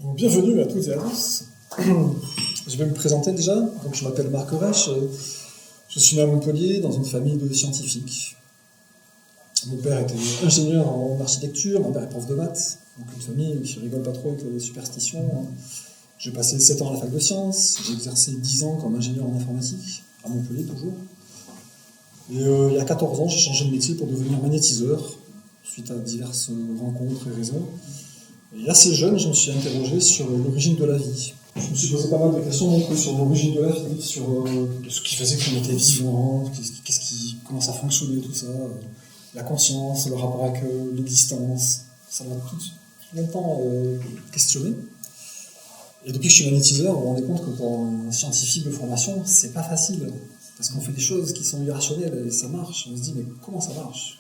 Donc, bienvenue à toutes et à tous. Je vais me présenter déjà. Donc, je m'appelle Marc Reich. Je suis né à Montpellier dans une famille de scientifiques. Mon père était ingénieur en architecture, ma mère est prof de maths. Donc une famille qui rigole pas trop avec les superstitions. J'ai passé 7 ans à la fac de sciences. J'ai exercé 10 ans comme ingénieur en informatique, à Montpellier toujours. Et il y a 14 ans, j'ai changé de métier pour devenir magnétiseur, suite à diverses rencontres et raisons. Et assez jeune, je me suis interrogé sur l'origine de la vie. Je me suis posé pas mal de questions non plus sur l'origine de la vie, sur ce qui faisait qu'on était vivant, comment ça fonctionnait tout ça, la conscience, le rapport avec l'existence. Ça m'a tout longtemps questionné. Et depuis que je suis magnétiseur, on me rendait compte que pour un scientifique de formation, c'est pas facile. Parce qu'on fait des choses qui sont irrationnelles et ça marche. On se dit, mais comment ça marche ?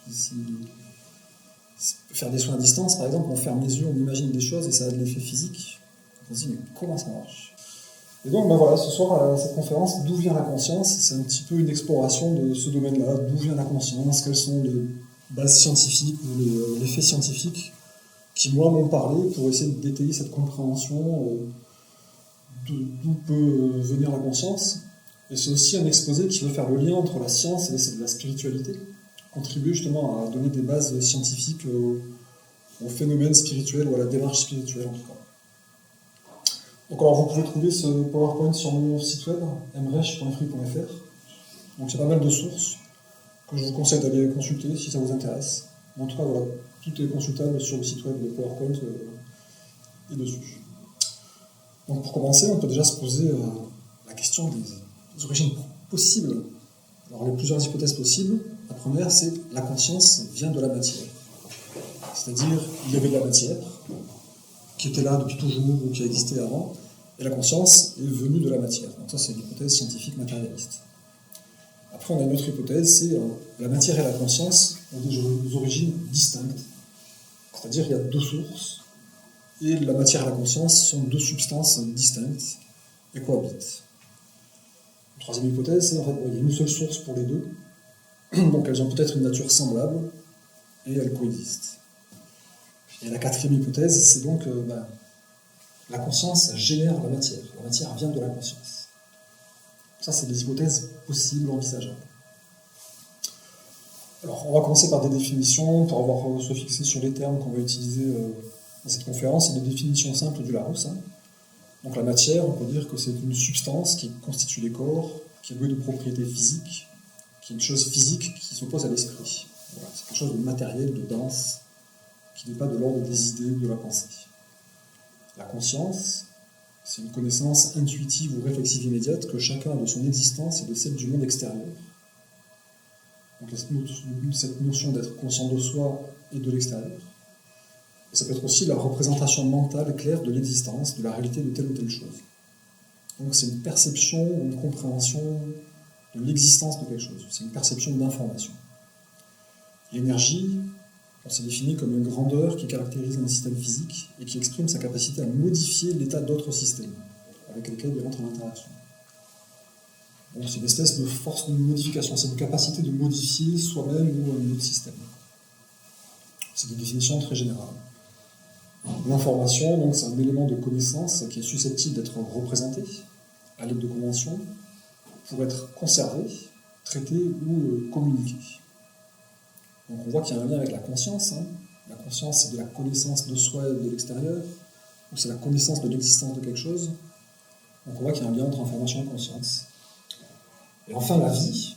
Faire des soins à distance, par exemple, on ferme les yeux, on imagine des choses et ça a de l'effet physique. On se dit, mais comment ça marche ? Et donc, voilà, ce soir, à cette conférence, d'où vient la conscience ? C'est un petit peu une exploration de ce domaine-là. D'où vient la conscience ? Quelles sont les bases scientifiques ou les faits scientifiques qui, moi, m'ont parlé pour essayer de détailler cette compréhension d'où peut venir la conscience. Et c'est aussi un exposé qui veut faire le lien entre la science et la spiritualité, contribuer justement à donner des bases scientifiques au phénomène spirituel ou à la démarche spirituelle en tout cas. Donc alors vous pouvez trouver ce PowerPoint sur mon site web, mreich.free.fr. Donc il y a pas mal de sources que je vous conseille d'aller consulter si ça vous intéresse. En tout cas, voilà, tout est consultable sur le site web de PowerPoint et dessus. Donc pour commencer, on peut déjà se poser la question des origines possibles. Alors il y a plusieurs hypothèses possibles. La première, c'est la conscience vient de la matière. C'est-à-dire, il y avait de la matière qui était là depuis toujours ou qui a existé avant, et la conscience est venue de la matière. Donc ça, c'est l'hypothèse scientifique matérialiste. Après, on a une autre hypothèse, c'est la matière et la conscience ont des origines distinctes. C'est-à-dire, il y a deux sources, et la matière et la conscience sont deux substances distinctes et cohabitent. La troisième hypothèse, c'est en fait, il y a une seule source pour les deux, donc elles ont peut-être une nature semblable, et elles coexistent. Et la quatrième hypothèse, c'est donc la conscience génère la matière vient de la conscience. Ça, c'est des hypothèses possibles, envisageables. Alors, on va commencer par des définitions, pour avoir se fixer sur les termes qu'on va utiliser dans cette conférence. C'est des définitions simples du Larousse. Donc la matière, on peut dire que c'est une substance qui constitue les corps, qui est douée de propriétés physiques, qui est une chose physique qui s'oppose à l'esprit. Voilà, c'est quelque chose de matériel, de dense, qui n'est pas de l'ordre des idées ou de la pensée. La conscience, c'est une connaissance intuitive ou réflexive immédiate que chacun a de son existence et de celle du monde extérieur. Donc cette notion d'être conscient de soi et de l'extérieur. Et ça peut être aussi la représentation mentale claire de l'existence, de la réalité de telle ou telle chose. Donc c'est une perception, une compréhension de l'existence de quelque chose. C'est une perception d'information. L'énergie, on s'est défini comme une grandeur qui caractérise un système physique et qui exprime sa capacité à modifier l'état d'autres systèmes avec lesquels il rentre en interaction. Donc c'est une espèce de force de modification, c'est une capacité de modifier soi-même ou un autre système. C'est des définitions très générales. L'information, donc, c'est un élément de connaissance qui est susceptible d'être représenté à l'aide de conventions pour être conservé, traité ou communiqué. Donc on voit qu'il y a un lien avec la conscience. La conscience, c'est de la connaissance de soi et de l'extérieur, ou c'est la connaissance de l'existence de quelque chose. Donc on voit qu'il y a un lien entre information et conscience. Et enfin, la vie.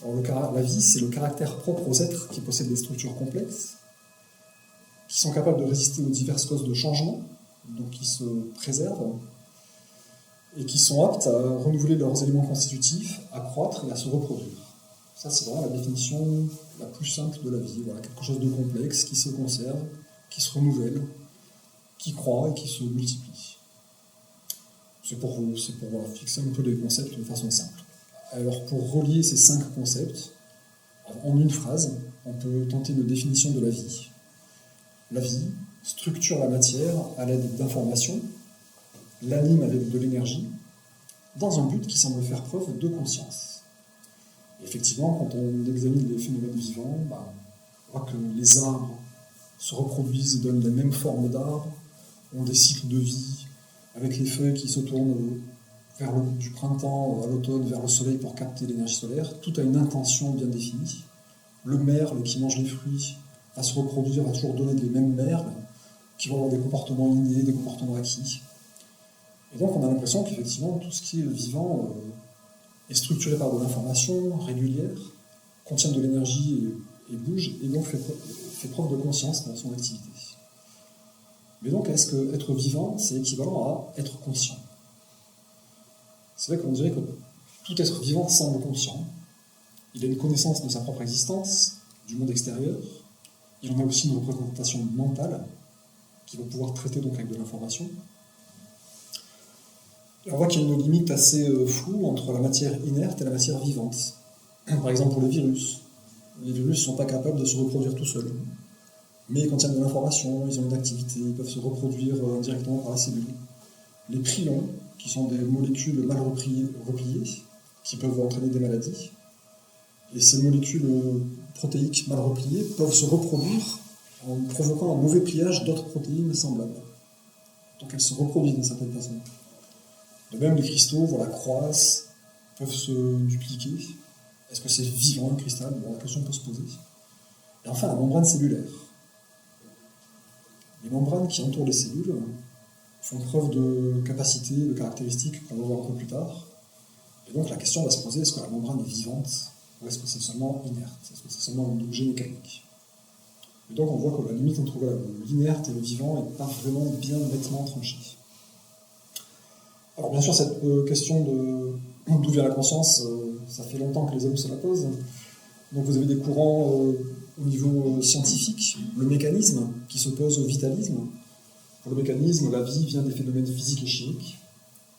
Alors, la vie, c'est le caractère propre aux êtres qui possèdent des structures complexes, qui sont capables de résister aux diverses causes de changement, donc qui se préservent, et qui sont aptes à renouveler leurs éléments constitutifs, à croître et à se reproduire. Ça, c'est vraiment la définition la plus simple de la vie. Voilà, quelque chose de complexe qui se conserve, qui se renouvelle, qui croît et qui se multiplie. C'est pour fixer un peu les concepts de façon simple. Alors, pour relier ces 5 concepts, en une phrase, on peut tenter une définition de la vie. La vie structure la matière à l'aide d'informations, l'anime avec de l'énergie, dans un but qui semble faire preuve de conscience. Et effectivement, quand on examine les phénomènes vivants, on voit que les arbres se reproduisent et donnent les mêmes formes d'arbres, ont des cycles de vie, avec les feuilles qui se tournent du printemps à l'automne vers le soleil pour capter l'énergie solaire. Tout a une intention bien définie. Le merle qui mange les fruits va se reproduire, va toujours donner les mêmes merles, qui vont avoir des comportements innés, des comportements acquis. Et donc on a l'impression qu'effectivement tout ce qui est vivant est structuré par de l'information régulière, contient de l'énergie et bouge, et donc fait preuve de conscience dans son activité. Mais donc est-ce que être vivant, c'est équivalent à être conscient? C'est vrai qu'on dirait que tout être vivant semble conscient. Il a une connaissance de sa propre existence, du monde extérieur. Il en a aussi une représentation mentale, qui va pouvoir traiter donc avec de l'information. Et on voit qu'il y a une limite assez floue entre la matière inerte et la matière vivante. Par exemple pour les virus. Les virus ne sont pas capables de se reproduire tout seuls. Mais ils contiennent de l'information, ils ont une activité, ils peuvent se reproduire directement par la cellule. Les prions, qui sont des molécules mal repliées, qui peuvent entraîner des maladies. Et ces molécules protéiques mal repliées peuvent se reproduire en provoquant un mauvais pliage d'autres protéines semblables. Donc elles se reproduisent d'une certaine façon. De même, les cristaux croissent, peuvent se dupliquer. Est-ce que c'est vivant un cristal? Bon, la question peut se poser. Et enfin, la membrane cellulaire. Les membranes qui entourent les cellules font preuve de capacité, de caractéristiques qu'on va voir un peu plus tard. Et donc la question va se poser, est-ce que la membrane est vivante ou est-ce que c'est seulement inerte? Est-ce que c'est seulement un objet mécanique? Et donc on voit que la limite entre l'inerte et le vivant n'est pas vraiment bien nettement tranchée. Alors bien sûr, cette question de d'où vient la conscience, ça fait longtemps que les hommes se la posent. Donc vous avez des courants au niveau scientifique, le mécanisme qui s'oppose au vitalisme. Pour le mécanisme, la vie vient des phénomènes physiques et chimiques.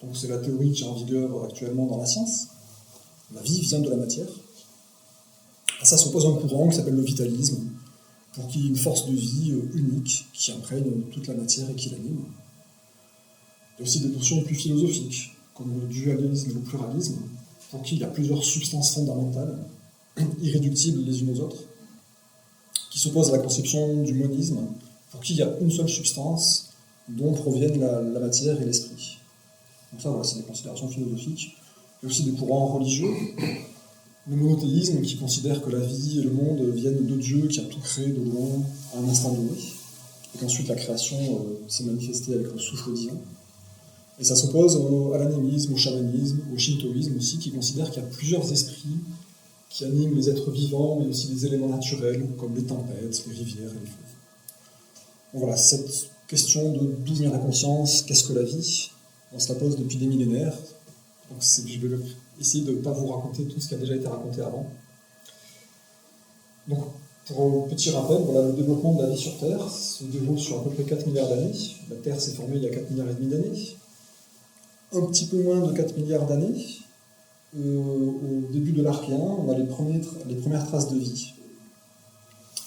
Donc c'est la théorie qui est en vigueur actuellement dans la science. La vie vient de la matière. À ça s'oppose un courant qui s'appelle le vitalisme, pour qu'il y ait une force de vie unique qui imprègne toute la matière et qui l'anime. Il y a aussi des notions plus philosophiques, comme le dualisme et le pluralisme, pour qu'il y a plusieurs substances fondamentales, irréductibles les unes aux autres, qui s'opposent à la conception du monisme, pour qu'il y a une seule substance dont proviennent la matière et l'esprit. Donc ça, voilà, c'est des considérations philosophiques. Il y a aussi des courants religieux. Le monothéisme qui considère que la vie et le monde viennent de Dieu qui a tout créé de loin à un instant donné, et qu'ensuite la création s'est manifestée avec le souffle divin. Et ça s'oppose à l'animisme, au chamanisme, au shintoïsme aussi, qui considère qu'il y a plusieurs esprits qui animent les êtres vivants, mais aussi les éléments naturels, comme les tempêtes, les rivières et les fleuves. Donc voilà, cette question de d'où vient la conscience, qu'est-ce que la vie, on se la pose depuis des millénaires. Donc je vais essayer de ne pas vous raconter tout ce qui a déjà été raconté avant. Donc, pour un petit rappel, voilà, le développement de la vie sur Terre se déroule sur à peu près 4 milliards d'années. La Terre s'est formée il y a 4 milliards et demi d'années. Un petit peu moins de 4 milliards d'années, au début de l'Archéen, on a les premières traces de vie.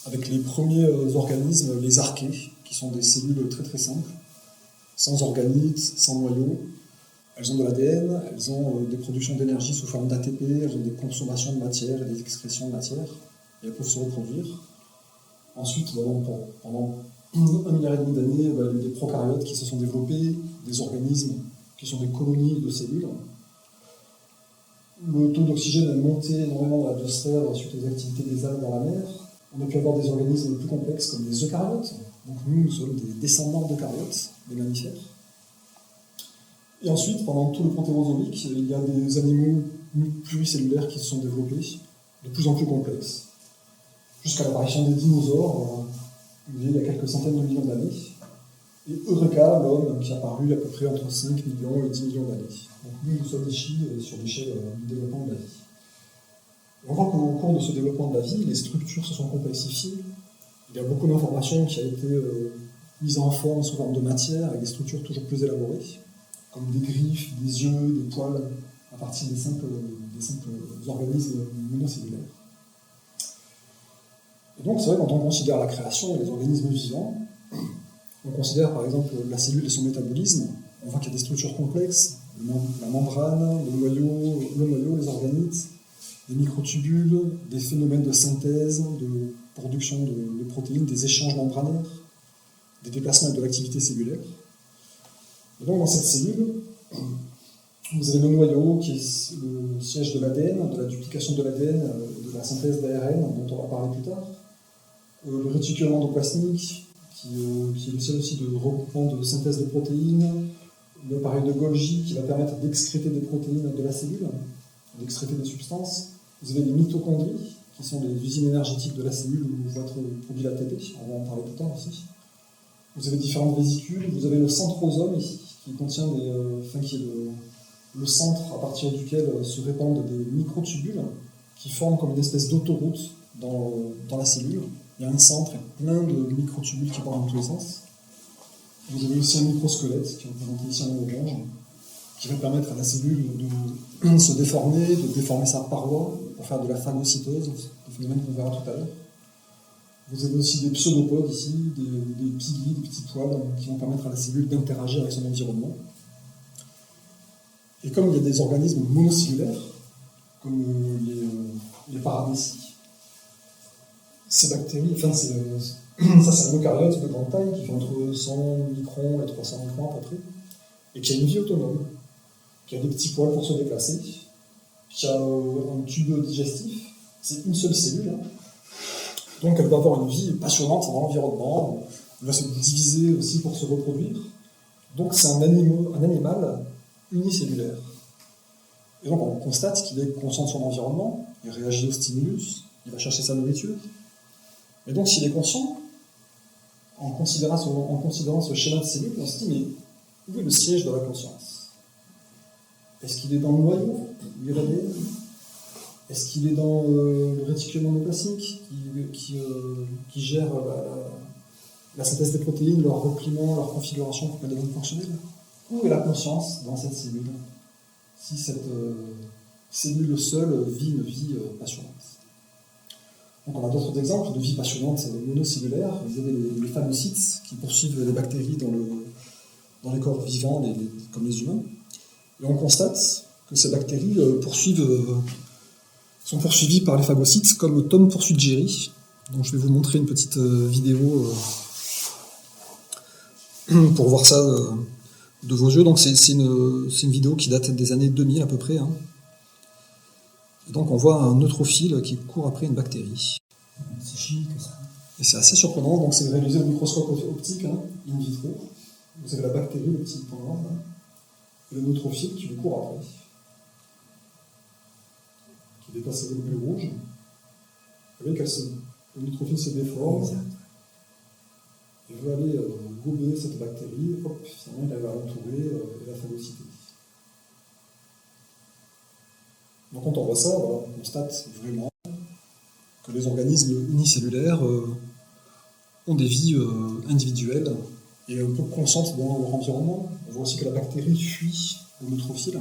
Avec les premiers organismes, les archées, qui sont des cellules très très simples, sans organites, sans noyaux. Elles ont de l'ADN, elles ont des productions d'énergie sous forme d'ATP, elles ont des consommations de matière et des excrétions de matière, et elles peuvent se reproduire. Ensuite, pendant 1 milliard et demi d'années, il y a eu des prokaryotes qui se sont développés, des organismes qui sont des colonies de cellules. Le taux d'oxygène a monté énormément dans la biosphère suite aux activités des algues dans la mer. On a pu avoir des organismes plus complexes comme les eucaryotes. Donc nous sommes des descendants d'eucaryotes, des mammifères. Et ensuite, pendant tout le Protérozoïque, il y a des animaux pluricellulaires qui se sont développés, de plus en plus complexes, jusqu'à l'apparition des dinosaures, il y a quelques centaines de millions d'années. Et Eureka, l'homme, qui est apparu à peu près entre 5 millions et 10 millions d'années. Donc nous sommes ici sur l'échelle du développement de la vie. On voit qu'au cours de ce développement de la vie, les structures se sont complexifiées. Il y a beaucoup d'informations qui ont été mises en forme sous forme de matière, avec des structures toujours plus élaborées, comme des griffes, des yeux, des poils, à partir des simples organismes monocellulaires. Et donc c'est vrai, quand on considère la création et les organismes vivants, on considère par exemple la cellule et son métabolisme, on voit qu'il y a des structures complexes, la membrane, le noyau, les organites, des microtubules, des phénomènes de synthèse, de production de protéines, des échanges membranaires, des déplacements de l'activité cellulaire. Et donc dans cette cellule, vous avez le noyau qui est le siège de l'ADN, de la duplication de l'ADN, de la synthèse d'ARN, dont on va parler plus tard. Le réticulum endoplasmique, qui est le siège aussi de regroupement de synthèse de protéines. L'appareil de Golgi, qui va permettre d'excréter des protéines de la cellule, d'excréter des substances. Vous avez les mitochondries, qui sont les usines énergétiques de la cellule où va être produit l'ATP, on va en parler plus tard aussi. Vous avez différentes vésicules, vous avez le centrosome ici, qui contient qui est le centre à partir duquel se répandent des microtubules qui forment comme une espèce d'autoroute dans la cellule. Il y a un centre et plein de microtubules qui partent dans tous les sens. Vous avez aussi un microsquelette qui est représenté ici en orange, qui va permettre à la cellule de se déformer, de déformer sa paroi pour faire de la phagocytose, le phénomène qu'on verra tout à l'heure. Vous avez aussi des pseudopodes ici, des piliers, des petits poils qui vont permettre à la cellule d'interagir avec son environnement. Et comme il y a des organismes monocellulaires, comme les paramécies, ces bactéries, ça c'est un eucaryote de grande taille qui fait entre 100 microns et 300 microns à peu près, et qui a une vie autonome, qui a des petits poils pour se déplacer, qui a un tube digestif, c'est une seule cellule, hein. Donc elle va avoir une vie passionnante dans l'environnement, elle va se diviser aussi pour se reproduire. Donc c'est un animal unicellulaire. Et donc on constate qu'il est conscient de son environnement, il réagit au stimulus, il va chercher sa nourriture. Et donc s'il est conscient, en considérant ce schéma de cellules, on se dit, mais où est le siège de la conscience? Est-ce qu'il est dans le noyau, où il y a l'ADN? Est-ce qu'il est dans le réticulum endoplasmique qui gère la synthèse des protéines, leur repliement, leur configuration pour qu'elles deviennent fonctionnelles? Où est la conscience dans cette cellule, si cette cellule seule vit une vie passionnante? Donc on a d'autres exemples de vie passionnante monocellulaire. Vous avez les phagocytes qui poursuivent les bactéries dans les corps vivants, comme les humains. Et on constate que ces bactéries sont poursuivies par les phagocytes comme Tom poursuit Jerry. Donc je vais vous montrer une petite vidéo pour voir ça de vos yeux. Donc c'est une vidéo qui date des années 2000 à peu près, hein. Et donc on voit un neutrophile qui court après une bactérie. C'est chimique ça. Et c'est assez surprenant, donc c'est réalisé au microscope optique, hein, in vitro. Vous avez la bactérie, le petit point noir, là, et le neutrophile qui lui court après, qui dépasse les globules rouges. Vous voyez le neutrophile se déforme, Exact. il veut aller gober cette bactérie, hop, finalement il va l'entourer et la phagocyter. Donc quand on voit ça, voilà, on constate vraiment que les organismes unicellulaires ont des vies individuelles et un peu conscientes dans leur environnement. On voit aussi que la bactérie fuit le neutrophile.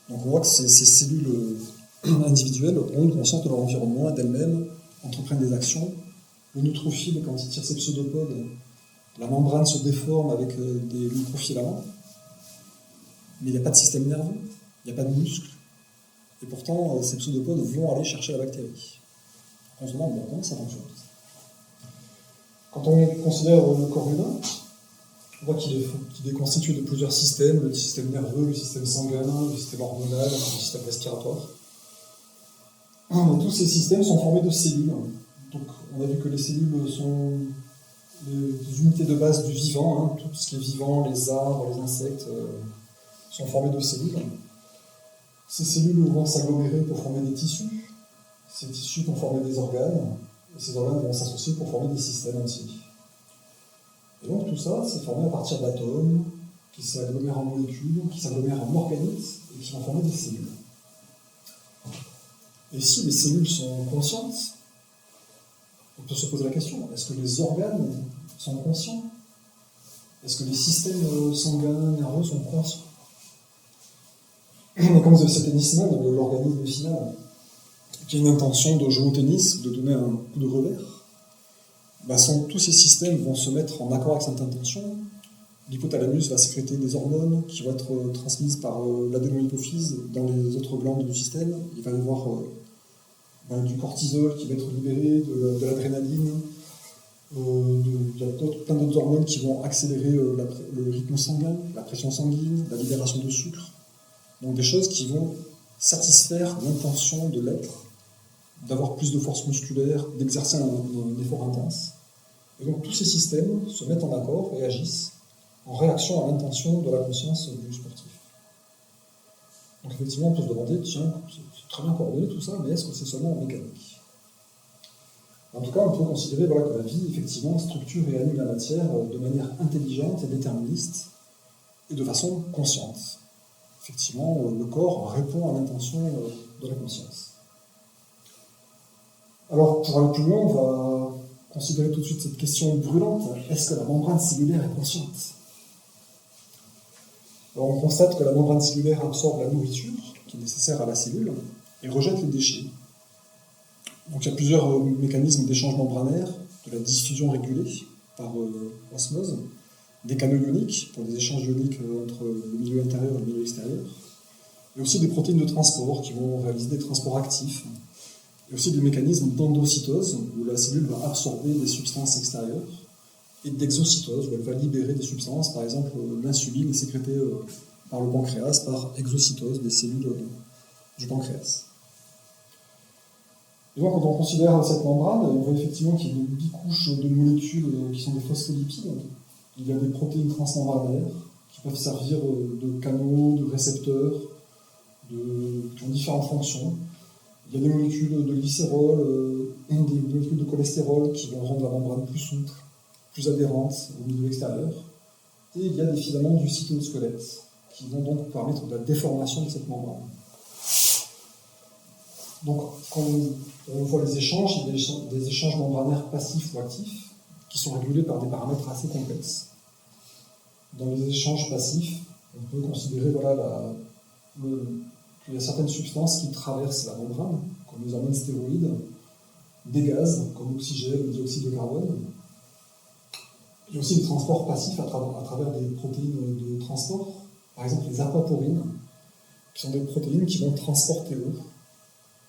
Donc on voit que ces cellules individuelles ont une conscience de leur environnement et d'elles-mêmes entreprennent des actions. Le neutrophile, quand il tire ses pseudopodes, la membrane se déforme avec des microfilaments, mais il n'y a pas de système nerveux, il n'y a pas de muscles. Et pourtant, ces pseudopodes vont aller chercher la bactérie. On se demande comment ça fonctionne. Quand on considère le corps humain, on voit qu'il est constitué de plusieurs systèmes, le système nerveux, le système sanguin, le système hormonal, le système respiratoire. Tous ces systèmes sont formés de cellules. Donc, on a vu que les cellules sont les unités de base du vivant, hein. Tout ce qui est vivant, les arbres, les insectes, sont formés de cellules. Ces cellules vont s'agglomérer pour former des tissus. Ces tissus vont former des organes. Et ces organes vont s'associer pour former des systèmes entiers. Et donc tout ça, c'est formé à partir d'atomes qui s'agglomèrent en molécules, qui s'agglomèrent en organismes et qui vont former des cellules. Et si les cellules sont conscientes, on peut se poser la question, est-ce que les organes sont conscients? Est-ce que les systèmes sanguins, nerveux sont conscients? Et comme vous avez cet tennisman, l'organisme final, qui a une intention de jouer au tennis, de donner un coup de revers, tous ces systèmes vont se mettre en accord avec cette intention. L'hypothalamus va sécréter des hormones qui vont être transmises par l'adénohypophyse dans les autres glandes du système. Il va y avoir du cortisol qui va être libéré, de l'adrénaline, Il y a plein d'autres hormones qui vont accélérer le rythme sanguin, la pression sanguine, la libération de sucre. Donc des choses qui vont satisfaire l'intention de l'être, d'avoir plus de force musculaire, d'exercer un effort intense. Et donc tous ces systèmes se mettent en accord et agissent en réaction à l'intention de la conscience du sportif. Donc effectivement, on peut se demander, tiens, c'est très bien coordonné tout ça, mais est-ce que c'est seulement en mécanique? En tout cas, on peut considérer que la vie, effectivement, structure et anime la matière de manière intelligente et déterministe, et de façon consciente. Effectivement, le corps répond à l'intention de la conscience. Alors, pour aller plus loin, on va considérer tout de suite cette question brûlante. Est-ce que la membrane cellulaire est consciente? Alors, on constate que la membrane cellulaire absorbe la nourriture qui est nécessaire à la cellule et rejette les déchets. Donc il y a plusieurs mécanismes d'échange membranaire, de la diffusion régulée par osmose, des canaux ioniques pour des échanges ioniques entre le milieu intérieur et le milieu extérieur, et aussi des protéines de transport qui vont réaliser des transports actifs, et aussi des mécanismes d'endocytose où la cellule va absorber des substances extérieures, et d'exocytose où elle va libérer des substances, par exemple l'insuline est sécrétée par le pancréas par exocytose des cellules du pancréas. Et donc, quand on considère cette membrane, on voit effectivement qu'il y a une bicouche de molécules qui sont des phospholipides. Il y a des protéines transmembranaires qui peuvent servir de canaux, de récepteurs, qui ont différentes fonctions. Il y a des molécules de glycérol, des molécules de cholestérol qui vont rendre la membrane plus souple, plus adhérente au milieu extérieur. Et il y a des filaments du cytosquelette qui vont donc permettre de la déformation de cette membrane. Donc, quand on voit les échanges, il y a des échanges membranaires passifs ou actifs qui sont régulés par des paramètres assez complexes. Dans les échanges passifs, on peut considérer qu'il y a certaines substances qui traversent la membrane, comme les hormones stéroïdes, des gaz, comme l'oxygène, le dioxyde de carbone. Il y a aussi des transports passifs à travers des protéines de transport, par exemple les aquaporines, qui sont des protéines qui vont transporter l'eau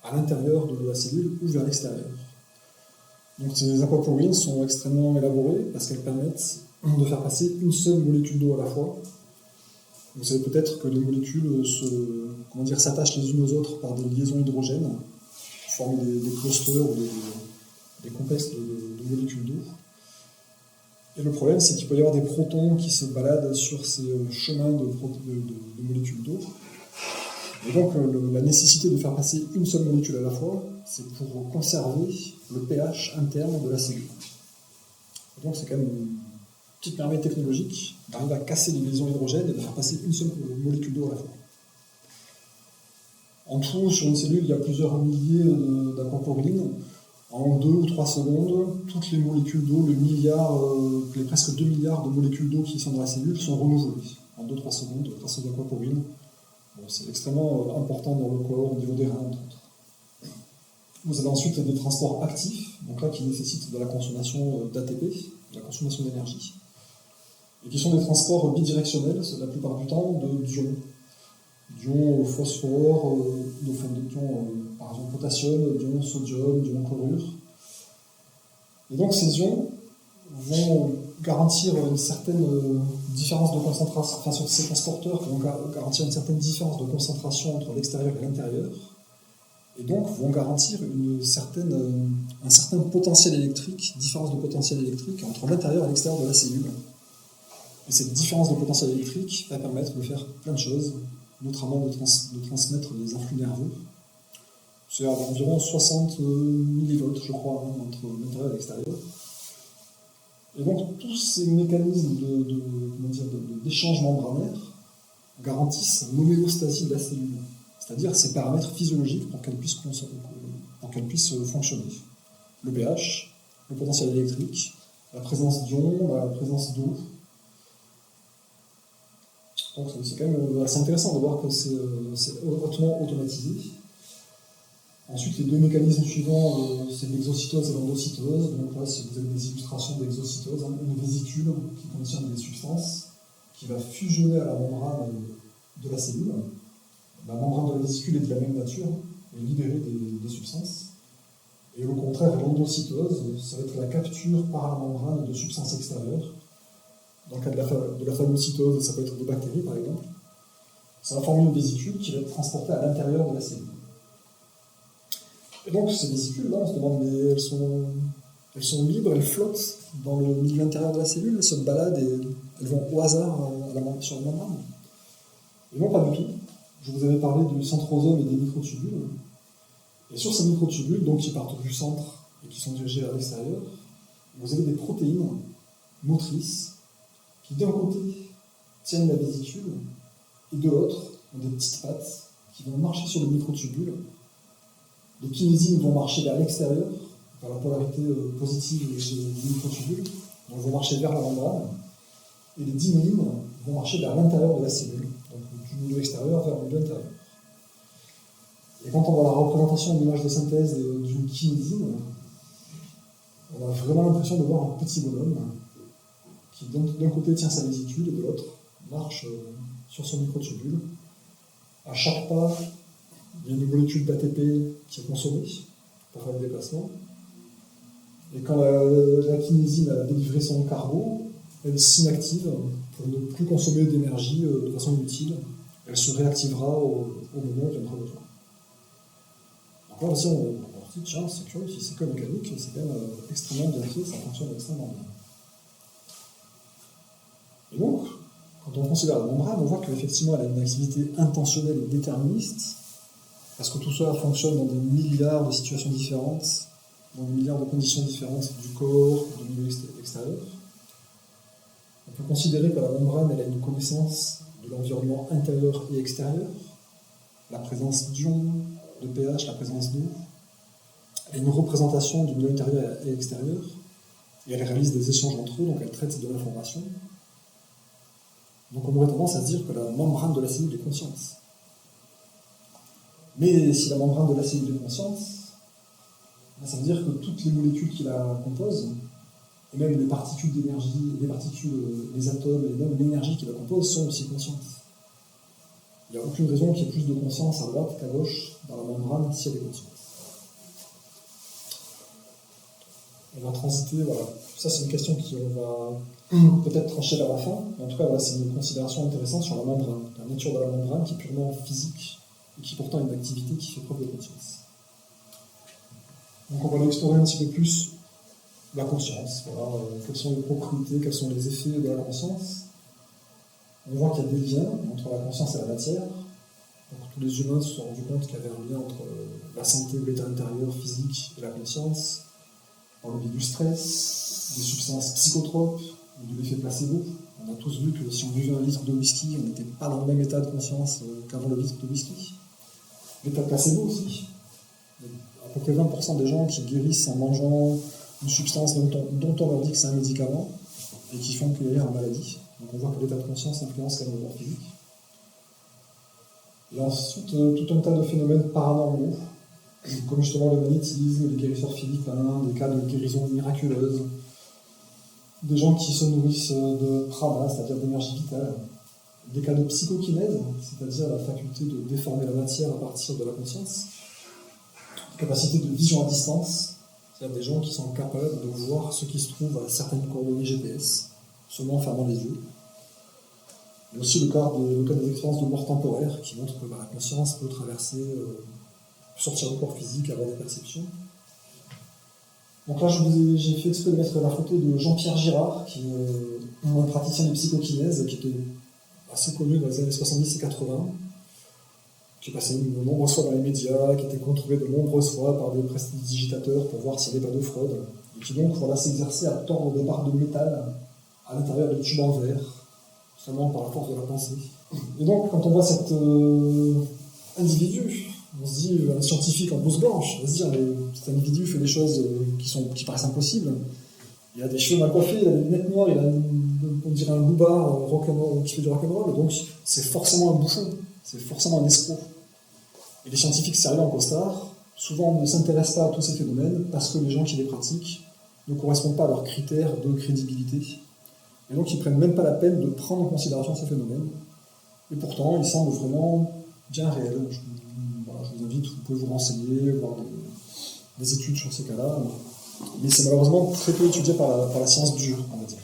à l'intérieur de la cellule ou vers l'extérieur. Donc ces aquaporines sont extrêmement élaborées parce qu'elles permettent de faire passer une seule molécule d'eau à la fois. Vous savez peut-être que les molécules s'attachent les unes aux autres par des liaisons hydrogènes, forment des clusters ou des complexes de molécules d'eau. Et le problème, c'est qu'il peut y avoir des protons qui se baladent sur ces chemins de molécules d'eau. Et donc, la nécessité de faire passer une seule molécule à la fois, c'est pour conserver le pH interne de la cellule. Et donc, c'est quand même une petite merveille technologique d'arriver à casser les liaisons hydrogènes et de faire passer une seule molécule d'eau à la fois. En tout, sur une cellule, il y a plusieurs milliers d'aquaporines. En 2 ou 3 secondes, toutes les molécules d'eau, les presque 2 milliards de molécules d'eau qui sont dans la cellule sont renouvelées. En 2-3 secondes, grâce aux aquaporines. Bon, c'est extrêmement important dans le corps, au niveau des reins, entre autres. Vous avez ensuite des transports actifs, donc là qui nécessitent de la consommation d'ATP, de la consommation d'énergie, et qui sont des transports bidirectionnels, la plupart du temps, d'ions. D'ions au phosphore, d'ions par exemple potassium, d'ions sodium, d'ions chlorure. Et donc ces ions vont garantir une certaine différence de concentration, enfin sur ces transporteurs vont garantir une certaine différence de concentration entre l'extérieur et l'intérieur, et donc vont garantir un certain potentiel électrique, différence de potentiel électrique entre l'intérieur et l'extérieur de la cellule. Et cette différence de potentiel électrique va permettre de faire plein de choses, notamment de transmettre des influx nerveux. C'est environ 60 millivolts, je crois, entre l'intérieur et l'extérieur. Et donc, tous ces mécanismes d'échange membranaire garantissent l'homéostasie de la cellule, c'est-à-dire ces paramètres physiologiques pour qu'elle puisse fonctionner. Le pH, le potentiel électrique, la présence d'ions, la présence d'eau. Donc c'est quand même assez intéressant de voir que c'est hautement automatisé. Ensuite, les deux mécanismes suivants, c'est l'exocytose et l'endocytose. Donc là, si vous avez des illustrations d'exocytose, une vésicule qui contient des substances qui va fusionner à la membrane de la cellule. La membrane de la vésicule est de la même nature et libérer des substances. Et au contraire, l'endocytose, ça va être la capture par la membrane de substances extérieures. Dans le cas de la phagocytose, ça peut être des bactéries par exemple. Ça va former une vésicule qui va être transportée à l'intérieur de la cellule. Et donc ces vésicules-là, on se demande, mais elles sont libres, elles flottent dans le milieu intérieur de la cellule, elles se baladent et elles vont au hasard sur la membrane. Et non, pas du tout. Je vous avais parlé du centrosome et des microtubules. Et sur ces microtubules, donc qui partent du centre et qui sont dirigés vers l'extérieur, vous avez des protéines motrices qui d'un côté tiennent la vésicule et de l'autre ont des petites pattes qui vont marcher sur le microtubule. Les kinésines vont marcher vers l'extérieur, par la polarité positive du microtubule, donc vont marcher vers la membrane, et les dynéines vont marcher vers l'intérieur de la cellule, donc du milieu extérieur vers le milieu intérieur. Et quand on voit la représentation de l'image de synthèse d'une kinésine, on a vraiment l'impression de voir un petit bonhomme qui d'un côté tient sa vésicule et de l'autre marche sur son microtubule. À chaque pas, il y a une molécule d'ATP qui est consommée pour faire le déplacement. Et quand la kinésine a délivré son cargo, elle s'inactive pour ne plus consommer d'énergie de façon inutile. Elle se réactivera au moment où il y en aura besoin. Donc là aussi, on se dit, tiens, c'est curieux, si c'est que mécanique, c'est quand même extrêmement bien fait, ça fonctionne extrêmement bien. Et donc, quand on considère la membrane, on voit qu'effectivement, elle a une activité intentionnelle et déterministe, parce que tout ça fonctionne dans des milliards de situations différentes, dans des milliards de conditions différentes du corps, du milieu extérieur. On peut considérer que la membrane, elle a une connaissance de l'environnement intérieur et extérieur, la présence d'ions, de pH, la présence d'eau. Elle a une représentation du milieu intérieur et extérieur, et elle réalise des échanges entre eux, donc elle traite de l'information. Donc on aurait tendance à se dire que la membrane de la cellule est consciente. Mais si la membrane de la cellule est consciente, ça veut dire que toutes les molécules qui la composent, et même les particules d'énergie, les particules, les atomes, et même l'énergie qui la compose, sont aussi conscientes. Il n'y a aucune raison qu'il y ait plus de conscience à droite qu'à gauche dans la membrane si elle est consciente. On va transiter, voilà. Ça c'est une question qu'on va peut-être trancher vers la fin, mais en tout cas voilà, c'est une considération intéressante sur la membrane, la nature de la membrane qui est purement physique et qui pourtant a une activité qui fait preuve de conscience. Donc on va aller explorer un petit peu plus la conscience, voilà, quelles sont les propriétés, quels sont les effets de la conscience. On voit qu'il y a des liens entre la conscience et la matière. Donc, tous les humains se sont rendus compte qu'il y avait un lien entre la santé ou l'état intérieur physique et la conscience, par le biais du stress, des substances psychotropes, ou de l'effet placebo. On a tous vu que si on buvait un litre de whisky, on n'était pas dans le même état de conscience qu'avant le litre de whisky. L'état placebo aussi. Il y a à peu près 20% des gens qui guérissent en mangeant une substance dont on leur dit que c'est un médicament et qui font guérir en maladie. Donc on voit que l'état de conscience influence quand même le corps physique. Et ensuite, tout un tas de phénomènes paranormaux, comme justement le magnétisme, les guérisseurs philippins, des cas de guérison miraculeuse, des gens qui se nourrissent de prana, c'est-à-dire d'énergie vitale, des cas de psychokinèse, c'est-à-dire la faculté de déformer la matière à partir de la conscience, capacité de vision à distance, c'est-à-dire des gens qui sont capables de voir ce qui se trouve à certaines coordonnées GPS, seulement en fermant les yeux. Il y a aussi le cas des expériences de mort temporaire qui montrent que la conscience peut traverser, sortir du corps physique, avoir des perceptions. Donc là, j'ai fait exprès de mettre la photo de Jean-Pierre Girard, qui est un praticien de psychokinèse qui était assez connu dans les années 70 et 80, qui est passé de nombreuses fois dans les médias, qui était contrôlé de nombreuses fois par des prestidigitateurs pour voir s'il n'y avait pas de fraude, et qui donc s'exerçait à tordre des barres de métal à l'intérieur de tubes en verre, seulement par la force de la pensée. Et donc, quand on voit cet individu, on se dit, un scientifique en blouse blanche, on va se dire, mais cet individu fait des choses qui paraissent impossibles. Il a des cheveux mal coiffés, il a des lunettes noires, il a on dirait un loupard qui fait du rock'n'roll, donc c'est forcément un bouffon, c'est forcément un escroc. Et les scientifiques sérieux en costard, souvent ne s'intéressent pas à tous ces phénomènes parce que les gens qui les pratiquent ne correspondent pas à leurs critères de crédibilité. Et donc ils ne prennent même pas la peine de prendre en considération ces phénomènes. Et pourtant, ils semblent vraiment bien réels. Je vous invite, vous pouvez vous renseigner, voir des études sur ces cas-là, mais c'est malheureusement très peu étudié par la science dure, on va dire.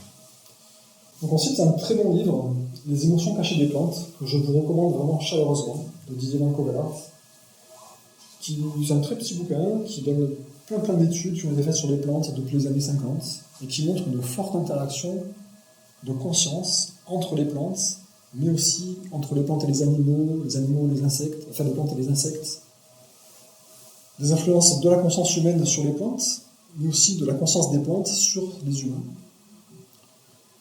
Donc ensuite, c'est un très bon livre, Les émotions cachées des plantes, que je vous recommande vraiment chaleureusement, de Didier Van Covelaert. C'est un très petit bouquin qui donne plein d'études qui ont été faites sur les plantes depuis les années 50 et qui montrent une forte interaction de conscience entre les plantes, mais aussi entre les plantes et les animaux et les insectes, enfin les plantes et les insectes. Des influences de la conscience humaine sur les plantes, mais aussi de la conscience des plantes sur les humains.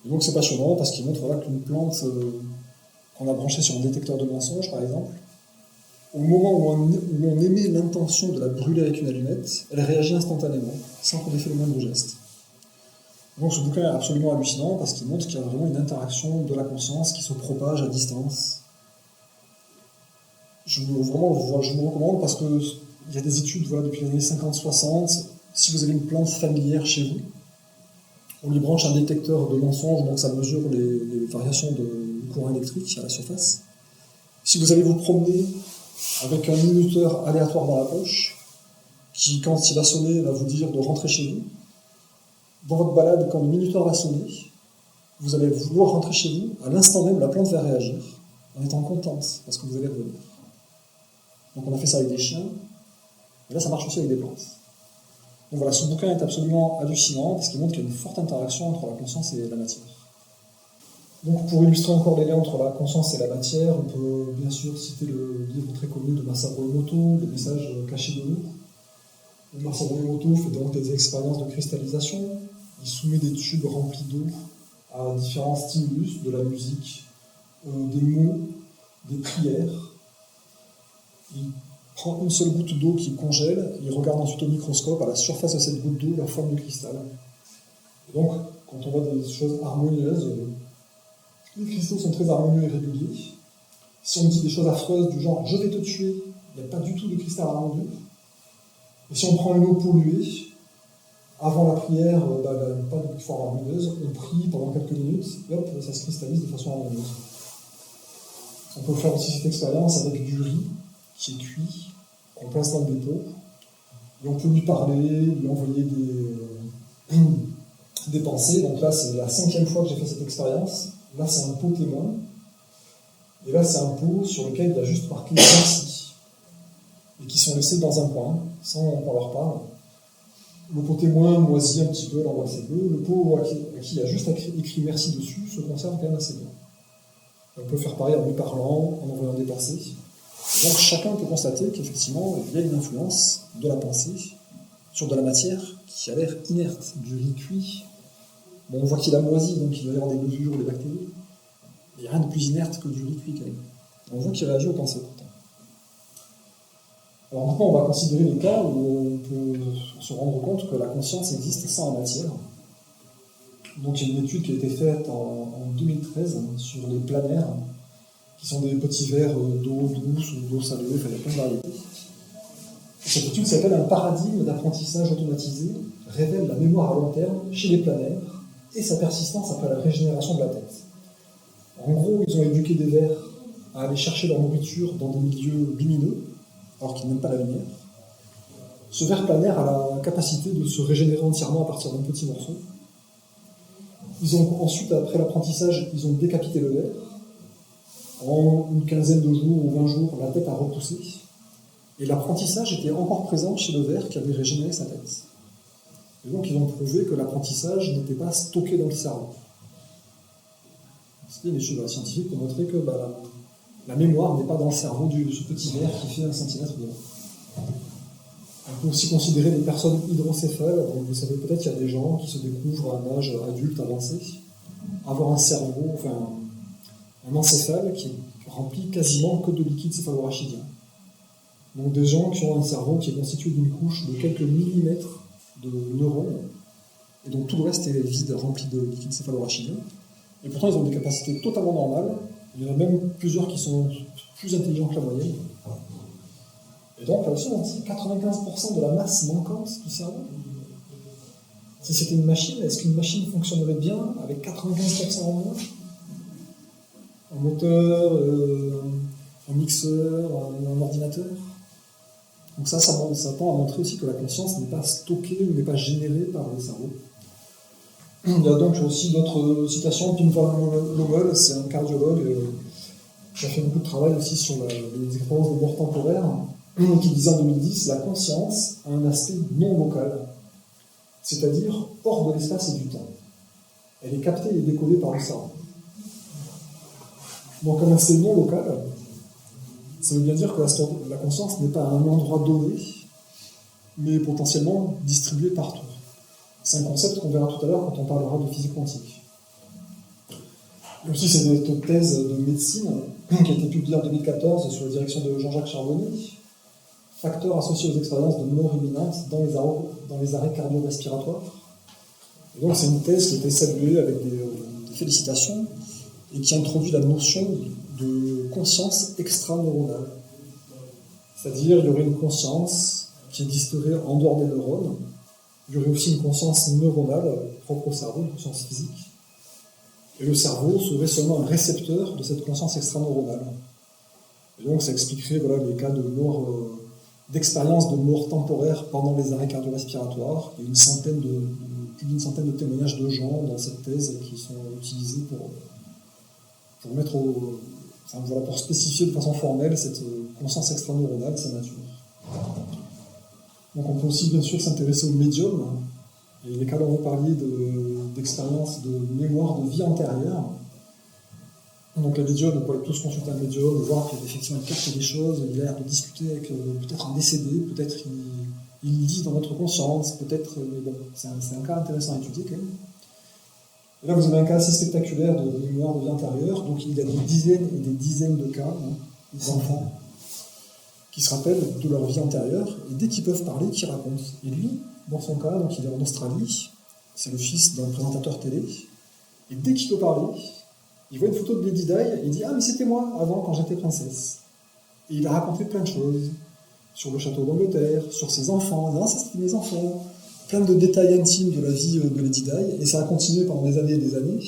Et donc c'est passionnant parce qu'il montre qu'une plante qu'on a branchée sur un détecteur de mensonges, par exemple, au moment où on émet l'intention de la brûler avec une allumette, elle réagit instantanément, sans qu'on ait fait le moindre geste. Donc ce bouquin est absolument hallucinant parce qu'il montre qu'il y a vraiment une interaction de la conscience qui se propage à distance. Je vous recommande parce qu'il y a des études depuis les années 50-60. Si vous avez une plante familière chez vous, on lui branche un détecteur de mensonges, donc ça mesure les variations de courant électrique à la surface. Si vous allez vous promener avec un minuteur aléatoire dans la poche, qui, quand il va sonner, va vous dire de rentrer chez vous, dans votre balade, quand le minuteur va sonner, vous allez vouloir rentrer chez vous, à l'instant même, la plante va réagir, en étant contente, parce que vous allez revenir. Donc on a fait ça avec des chiens, et là ça marche aussi avec des plantes. Donc voilà, ce bouquin est absolument hallucinant, parce qu'il montre qu'il y a une forte interaction entre la conscience et la matière. Donc pour illustrer encore les liens entre la conscience et la matière, on peut bien sûr citer le livre très connu de Masaru Emoto, Les messages cachés de nous. Masaru Emoto fait donc des expériences de cristallisation. Il soumet des tubes remplis d'eau à différents stimulus, de la musique, des mots, des prières. Il prend une seule goutte d'eau qu'il congèle, il regarde ensuite au microscope à la surface de cette goutte d'eau la forme du cristal. Et donc, quand on voit des choses harmonieuses, les cristaux sont très harmonieux et réguliers. Si on dit des choses affreuses du genre « je vais te tuer », il n'y a pas du tout de cristal harmonieux. Et si on prend une eau polluée, avant la prière, pas de forme harmonieuse, on prie pendant quelques minutes, et hop, ça se cristallise de façon harmonieuse. On peut faire aussi cette expérience avec du riz qui est cuit, qu'on place dans des pots, et on peut lui parler, lui envoyer des pensées. Donc là, c'est la 5e fois que j'ai fait cette expérience. Là, c'est un pot témoin, et là, c'est un pot sur lequel il y a juste marqué « merci », et qui sont laissés dans un coin, sans qu'on leur parle. Le pot témoin moisit un petit peu, l'endroit assez bleu. Le pot à qui il y a juste écrit « merci » dessus se conserve quand même assez bien. On peut faire pareil en lui parlant, en envoyant des pensées. Donc chacun peut constater qu'effectivement, il y a une influence de la pensée sur de la matière qui a l'air inerte, du riz cuit. Bon, on voit qu'il a moisi, donc il doit y avoir des levures ou des bactéries. Il n'y a rien de plus inerte que du riz cuit quand même. On voit qu'il réagit aux pensées pourtant. Alors maintenant, on va considérer les cas où on peut se rendre compte que la conscience existe sans la matière. Donc il y a une étude qui a été faite en 2013 sur les planaires, qui sont des petits verres d'eau douce ou d'eau salée, enfin il y a plein de variétés. Cette étude s'appelle « Un paradigme d'apprentissage automatisé révèle la mémoire à long terme chez les planaires et sa persistance après la régénération de la tête ». En gros, ils ont éduqué des vers à aller chercher leur nourriture dans des milieux lumineux, alors qu'ils n'aiment pas la lumière. Ce ver planaire a la capacité de se régénérer entièrement à partir d'un petit morceau. Ils ont ensuite, après l'apprentissage, ils ont décapité le ver. En une quinzaine de jours ou 20 jours, la tête a repoussé. Et l'apprentissage était encore présent chez le ver qui avait régénéré sa tête. Et donc ils ont prouvé que l'apprentissage n'était pas stocké dans le cerveau. C'était une étude scientifique pour montrer que la mémoire n'est pas dans le cerveau de ce petit ver qui fait 1 centimètre de long. On peut aussi considérer les personnes hydrocéphales. Donc vous savez peut-être qu'il y a des gens qui se découvrent à un âge adulte avancé, avoir un cerveau, enfin un encéphale qui est rempli quasiment que de liquide céphalorachidien. Donc des gens qui ont un cerveau qui est constitué d'une couche de quelques millimètres de neurones, et donc tout le reste est vide, rempli de liquide céphalorachidien. Et pourtant ils ont des capacités totalement normales. Il y en a même plusieurs qui sont plus intelligents que la moyenne. Et donc là aussi on dit 95% de la masse manquante du cerveau. Si c'était une machine, est-ce qu'une machine fonctionnerait bien avec 95% en moins? Un moteur, un mixeur, un ordinateur? Donc ça tend à montrer aussi que la conscience n'est pas stockée ou n'est pas générée par le cerveau. Il y a donc aussi d'autres citations. Pim van Lommel, c'est un cardiologue qui a fait beaucoup de travail aussi sur les expériences de mort temporaire, qui disait en 2010, la conscience a un aspect non local, c'est-à-dire hors de l'espace et du temps. Elle est captée et décodée par le cerveau. Donc un aspect non local, ça veut bien dire que la conscience n'est pas à un endroit donné, mais potentiellement distribuée partout. C'est un concept qu'on verra tout à l'heure quand on parlera de physique quantique. Et aussi, c'est cette thèse de médecine qui a été publiée en 2014 sous la direction de Jean-Jacques Charbonnet, facteur associé aux expériences de mort imminente dans les arrêts cardio-respiratoires. Et donc, c'est une thèse qui a été saluée avec des félicitations et qui introduit la notion de conscience extraneuronale. C'est-à-dire, il y aurait une conscience qui existerait en dehors des neurones. Il y aurait aussi une conscience neuronale propre au cerveau, une conscience physique. Et le cerveau serait seulement un récepteur de cette conscience extraneuronale. Et donc, ça expliquerait les cas de mort, d'expériences de mort temporaire pendant les arrêts cardio-respiratoires. Il y a plus d'une centaine de témoignages de gens dans cette thèse qui sont utilisés pour spécifier de façon formelle cette conscience extraneuronale, sa nature. Donc on peut aussi bien sûr s'intéresser aux médiums. Et les cas où on va parler d'expériences de mémoire de vie antérieure. Donc les médiums, on peut tous consulter un médium, voir qu'effectivement il capte des choses, il a l'air de discuter avec peut-être un décédé, peut-être il lit dans notre conscience, peut-être... mais bon, c'est un cas intéressant à étudier quand même. Et là, vous avez un cas assez spectaculaire de mémoire de vie antérieure. Donc, il y a des dizaines et des dizaines de cas d'enfants qui se rappellent de leur vie antérieure et dès qu'ils peuvent parler, qu'ils racontent. Et lui, dans son cas, donc il est en Australie, c'est le fils d'un présentateur télé, et dès qu'il peut parler, il voit une photo de Lady Di et il dit « Ah, mais c'était moi, avant, quand j'étais princesse. » Et il a raconté plein de choses sur le château d'Angleterre, sur ses enfants. « Ah, ça c'était mes enfants. » Plein de détails intimes de la vie de Lady Di, et ça a continué pendant des années et des années,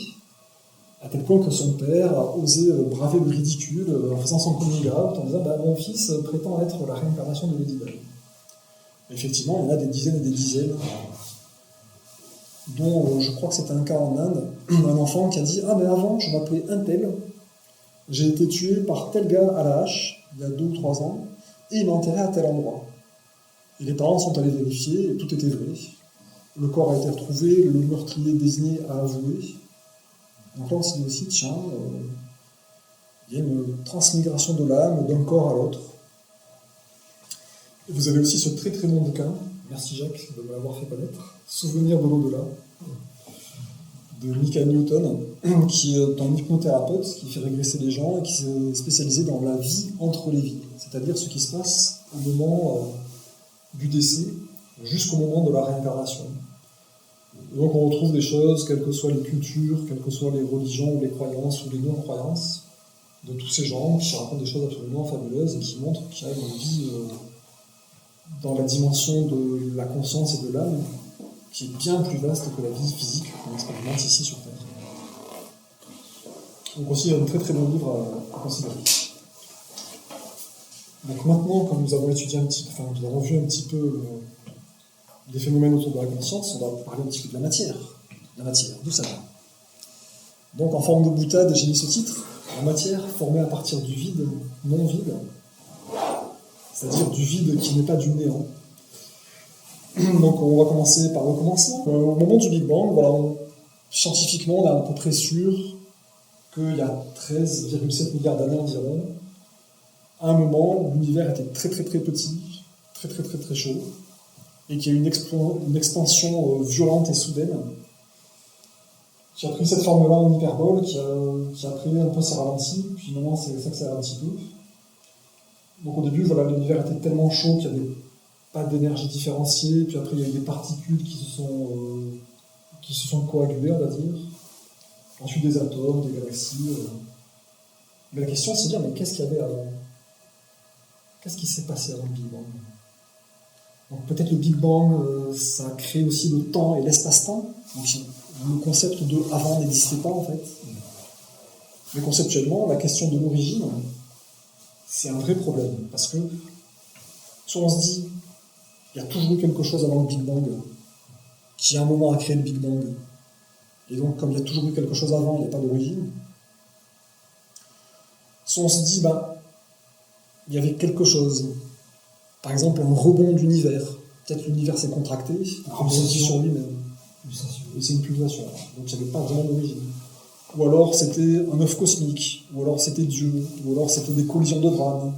à tel point que son père a osé braver le ridicule en faisant son coming out, en disant mon fils prétend être la réincarnation de Lady Di. Et effectivement, il y en a des dizaines et des dizaines, dont je crois que c'était un cas en Inde, un enfant qui a dit mais avant, je m'appelais un tel, j'ai été tué par tel gars à la hache, il y a 2 ou 3 ans, et il m'a enterré à tel endroit. Et les parents sont allés vérifier, et tout était vrai. Le corps a été retrouvé, le meurtrier désigné a avoué. Donc là, on s'est dit aussi, tiens, il y a une transmigration de l'âme d'un corps à l'autre. Et vous avez aussi ce très très bon bouquin, merci Jacques de me l'avoir fait connaître, Souvenir de l'au-delà, de Michael Newton, qui est un hypnothérapeute qui fait régresser les gens et qui s'est spécialisé dans la vie entre les vies, c'est-à-dire ce qui se passe au moment du décès jusqu'au moment de la réincarnation. Et donc on retrouve des choses, quelles que soient les cultures, quelles que soient les religions ou les croyances ou les non-croyances, de tous ces gens qui racontent des choses absolument fabuleuses et qui montrent qu'il y a une vie dans la dimension de la conscience et de l'âme qui est bien plus vaste que la vie physique qu'on expérimente ici sur Terre. Donc aussi, il y a un très très bon livre à considérer. Donc maintenant, quand nous avons étudié nous avons vu un petit peu les phénomènes autour de la conscience, on va parler un petit peu de la matière. La matière, d'où ça vient? Donc en forme de boutade, j'ai mis ce titre, la matière formée à partir du vide, non vide, c'est-à-dire du vide qui n'est pas du néant. Donc on va commencer par le commencement. Au moment du Big Bang, scientifiquement, on est à peu près sûr qu'il y a 13,7 milliards d'années environ, à un moment, l'univers était très très très petit, très très très très chaud, et qu'il y a eu une expansion violente et soudaine, qui a pris cette forme-là en hyperbole, qui a après un peu s'est ralenti, puis maintenant c'est ça que ça ralentit peu. Donc au début, l'univers était tellement chaud qu'il n'y avait pas d'énergie différenciée, puis après il y a eu des particules qui se sont coagulées, on va dire. Ensuite des atomes, des galaxies. Mais la question c'est de dire, mais qu'est-ce qu'il y avait avant? Qu'est-ce qui s'est passé avant le Big Bang? Donc peut-être le Big Bang, ça a créé aussi le temps et l'espace-temps. Donc le concept de avant n'existait pas en fait. Mais conceptuellement, la question de l'origine, c'est un vrai problème. Parce que soit on se dit, il y a toujours eu quelque chose avant le Big Bang, qui à un moment a créé le Big Bang, et donc comme il y a toujours eu quelque chose avant, il n'y a pas d'origine. Soit on se dit, il y avait quelque chose, par exemple un rebond d'univers, peut-être l'univers s'est contracté, il rebondit sur lui-même. Et c'est une pulsation, donc il n'y avait pas vraiment d'origine. Ou alors c'était un œuf cosmique, ou alors c'était Dieu, ou alors c'était des collisions de Brane,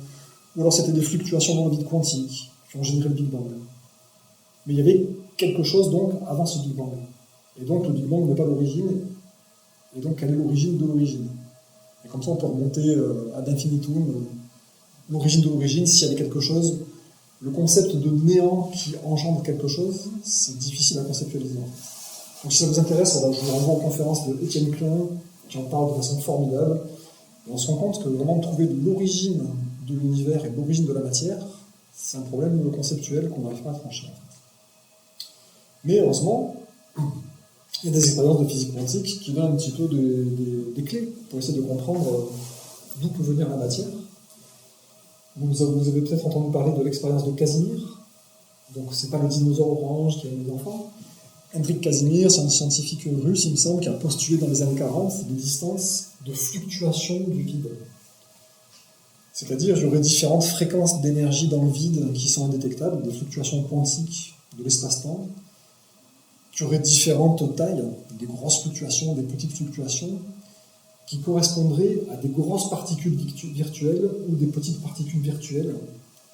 ou alors c'était des fluctuations dans le vide quantique qui ont généré le Big Bang. Mais il y avait quelque chose donc avant ce Big Bang. Et donc le Big Bang n'est pas l'origine, et donc quelle est l'origine de l'origine? Et comme ça on peut remonter ad infinitum, l'origine de l'origine, s'il y avait quelque chose. Le concept de néant qui engendre quelque chose, c'est difficile à conceptualiser. Donc si ça vous intéresse, je vous renvoie aux conférences de Étienne Klein, qui en parle de façon formidable. Et on se rend compte que vraiment trouver l'origine de l'univers et l'origine de la matière, c'est un problème conceptuel qu'on n'arrive pas à trancher. Mais heureusement, il y a des expériences de physique quantique qui donnent un petit peu des clés pour essayer de comprendre d'où peut venir la matière. Vous avez peut-être entendu parler de l'expérience de Casimir. Donc c'est pas le dinosaure orange qui a des enfants. Hendrik Casimir, c'est un scientifique russe, il me semble, qui a postulé dans les années 40 l'existence de fluctuations du vide. C'est-à-dire, il y aurait différentes fréquences d'énergie dans le vide qui sont indétectables, des fluctuations quantiques de l'espace-temps, qui auraient différentes tailles, des grosses fluctuations, des petites fluctuations, qui correspondraient à des grosses particules virtuelles ou des petites particules virtuelles,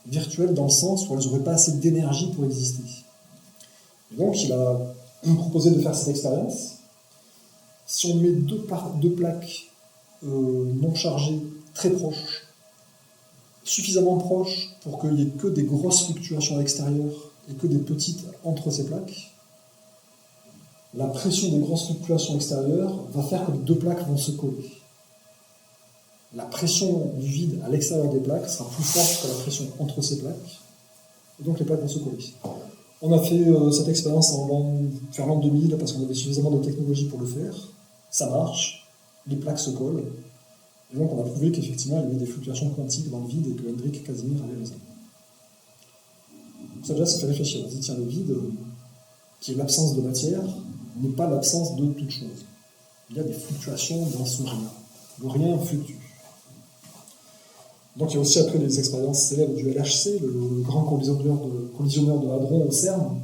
virtuelles dans le sens où elles n'auraient pas assez d'énergie pour exister. Et donc, il a proposé de faire cette expérience. Si on met deux plaques non chargées très proches, suffisamment proches pour qu'il n'y ait que des grosses fluctuations à l'extérieur et que des petites entre ces plaques, la pression des grosses fluctuations extérieures va faire que les deux plaques vont se coller. La pression du vide à l'extérieur des plaques sera plus forte que la pression entre ces plaques, et donc les plaques vont se coller. On a fait cette expérience vers l'an 2000 parce qu'on avait suffisamment de technologie pour le faire. Ça marche, les plaques se collent, et donc on a prouvé qu'effectivement il y avait des fluctuations quantiques dans le vide et que Hendrik Casimir avait raison. Donc ça déjà, ça fait réfléchir. On se dit, tiens, le vide, qui est l'absence de matière, n'est pas l'absence de toute chose. Il y a des fluctuations dans ce rien. Le rien fluctue. Donc il y a aussi après les expériences célèbres du LHC, le grand collisionneur de hadrons au CERN.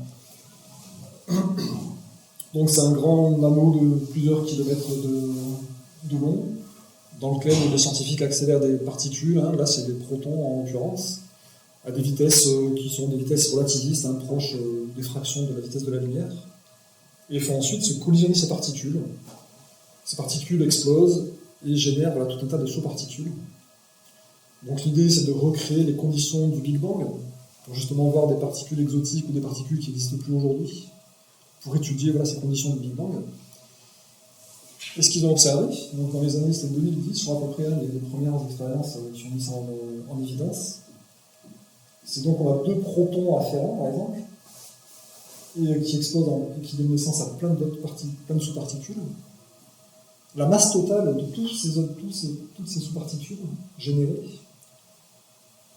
Donc c'est un grand anneau de plusieurs kilomètres de long, dans lequel les scientifiques accélèrent des particules, là c'est des protons en l'occurrence, à des vitesses qui sont des vitesses relativistes, proches des fractions de la vitesse de la lumière, et font ensuite se collisionner ces particules. Ces particules explosent et génèrent tout un tas de sous-particules. Donc l'idée, c'est de recréer les conditions du Big Bang, pour justement voir des particules exotiques ou des particules qui n'existent plus aujourd'hui, pour étudier ces conditions du Big Bang. Et ce qu'ils ont observé, donc dans les années, c'était 2010, je crois à peu près, les premières expériences qui ont mis ça en évidence, c'est donc on a deux protons afférents, par exemple, et qui explosent et qui donnent naissance à plein de sous-particules. La masse totale de toutes ces sous-particules générées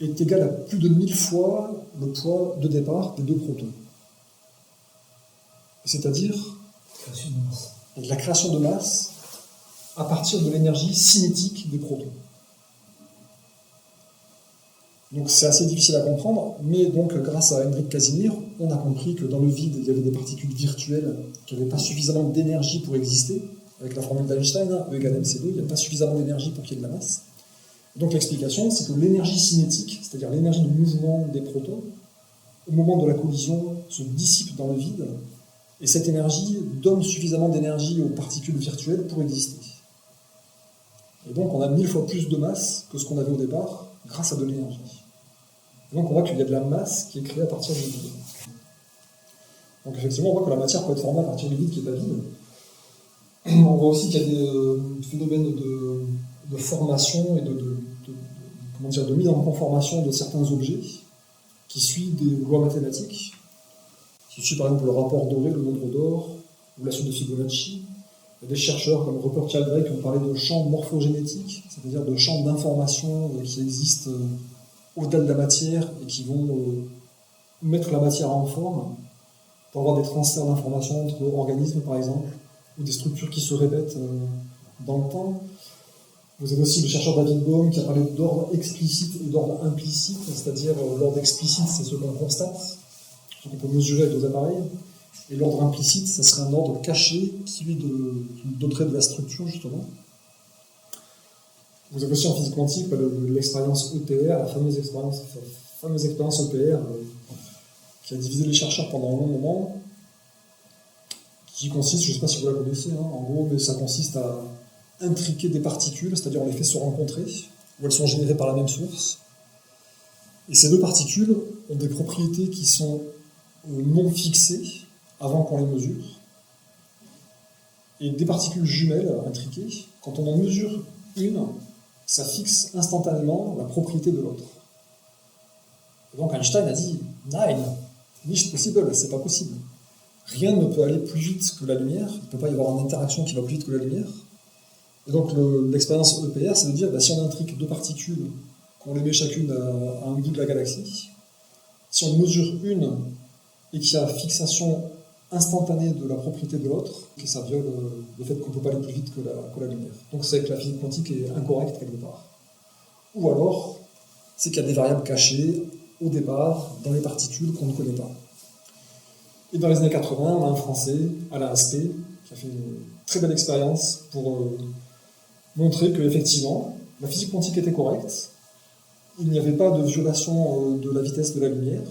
est égale à plus de 1000 fois le poids de départ des deux protons. C'est-à-dire la création de masse à partir de l'énergie cinétique des protons. Donc c'est assez difficile à comprendre, mais donc grâce à Hendrik Casimir, on a compris que dans le vide, il y avait des particules virtuelles qui n'avaient pas suffisamment d'énergie pour exister. Avec la formule d'Einstein, E égale mc2, il n'y a pas suffisamment d'énergie pour qu'il y ait de la masse. Donc l'explication, c'est que l'énergie cinétique, c'est-à-dire l'énergie de mouvement des protons, au moment de la collision, se dissipe dans le vide, et cette énergie donne suffisamment d'énergie aux particules virtuelles pour exister. Et donc on a 1000 fois plus de masse que ce qu'on avait au départ, grâce à de l'énergie. Donc on voit qu'il y a de la masse qui est créée à partir du vide. Donc effectivement, on voit que la matière peut être formée à partir du vide qui n'est pas vide. On voit aussi qu'il y a des phénomènes de formation et de mise en conformation de certains objets qui suivent des lois mathématiques, qui suivent par exemple le rapport doré, le nombre d'or, ou la suite de Fibonacci. Il y a des chercheurs comme Rupert Sheldrake qui ont parlé de champs morphogénétiques, c'est-à-dire de champs d'information qui existent au-delà de la matière et qui vont mettre la matière en forme pour avoir des transferts d'informations entre organismes, par exemple, ou des structures qui se répètent dans le temps. Vous avez aussi le chercheur David Bohm qui a parlé d'ordre explicite et d'ordre implicite, c'est-à-dire l'ordre explicite, c'est ce qu'on constate, ce qu'on peut mesurer avec nos appareils, et l'ordre implicite, ça serait un ordre caché qui lui doterait de la structure, justement. Vous avez aussi en physique quantique l'expérience EPR, la fameuse expérience EPR, qui a divisé les chercheurs pendant un long moment, qui consiste, je ne sais pas si vous la connaissez, en gros, mais ça consiste à intriquer des particules, c'est-à-dire on les fait se rencontrer, où elles sont générées par la même source. Et ces deux particules ont des propriétés qui sont non fixées avant qu'on les mesure. Et des particules jumelles intriquées, quand on en mesure une, ça fixe instantanément la propriété de l'autre. Et donc Einstein a dit « Nine, nicht possible, c'est pas possible. Rien ne peut aller plus vite que la lumière, il ne peut pas y avoir une interaction qui va plus vite que la lumière. » Et donc l'expérience EPR, c'est de dire, si on intrique deux particules, qu'on les met chacune à un bout de la galaxie, si on mesure une et qu'il y a fixation instantanée de la propriété de l'autre, que ça viole le fait qu'on ne peut pas aller plus vite que la lumière. Donc c'est que la physique quantique est incorrecte quelque part. Ou alors, c'est qu'il y a des variables cachées au départ dans les particules qu'on ne connaît pas. Et dans les années 80, on a un Français, Alain Aspect, qui a fait une très belle expérience pour montrer qu'effectivement, la physique quantique était correcte, il n'y avait pas de violation de la vitesse de la lumière,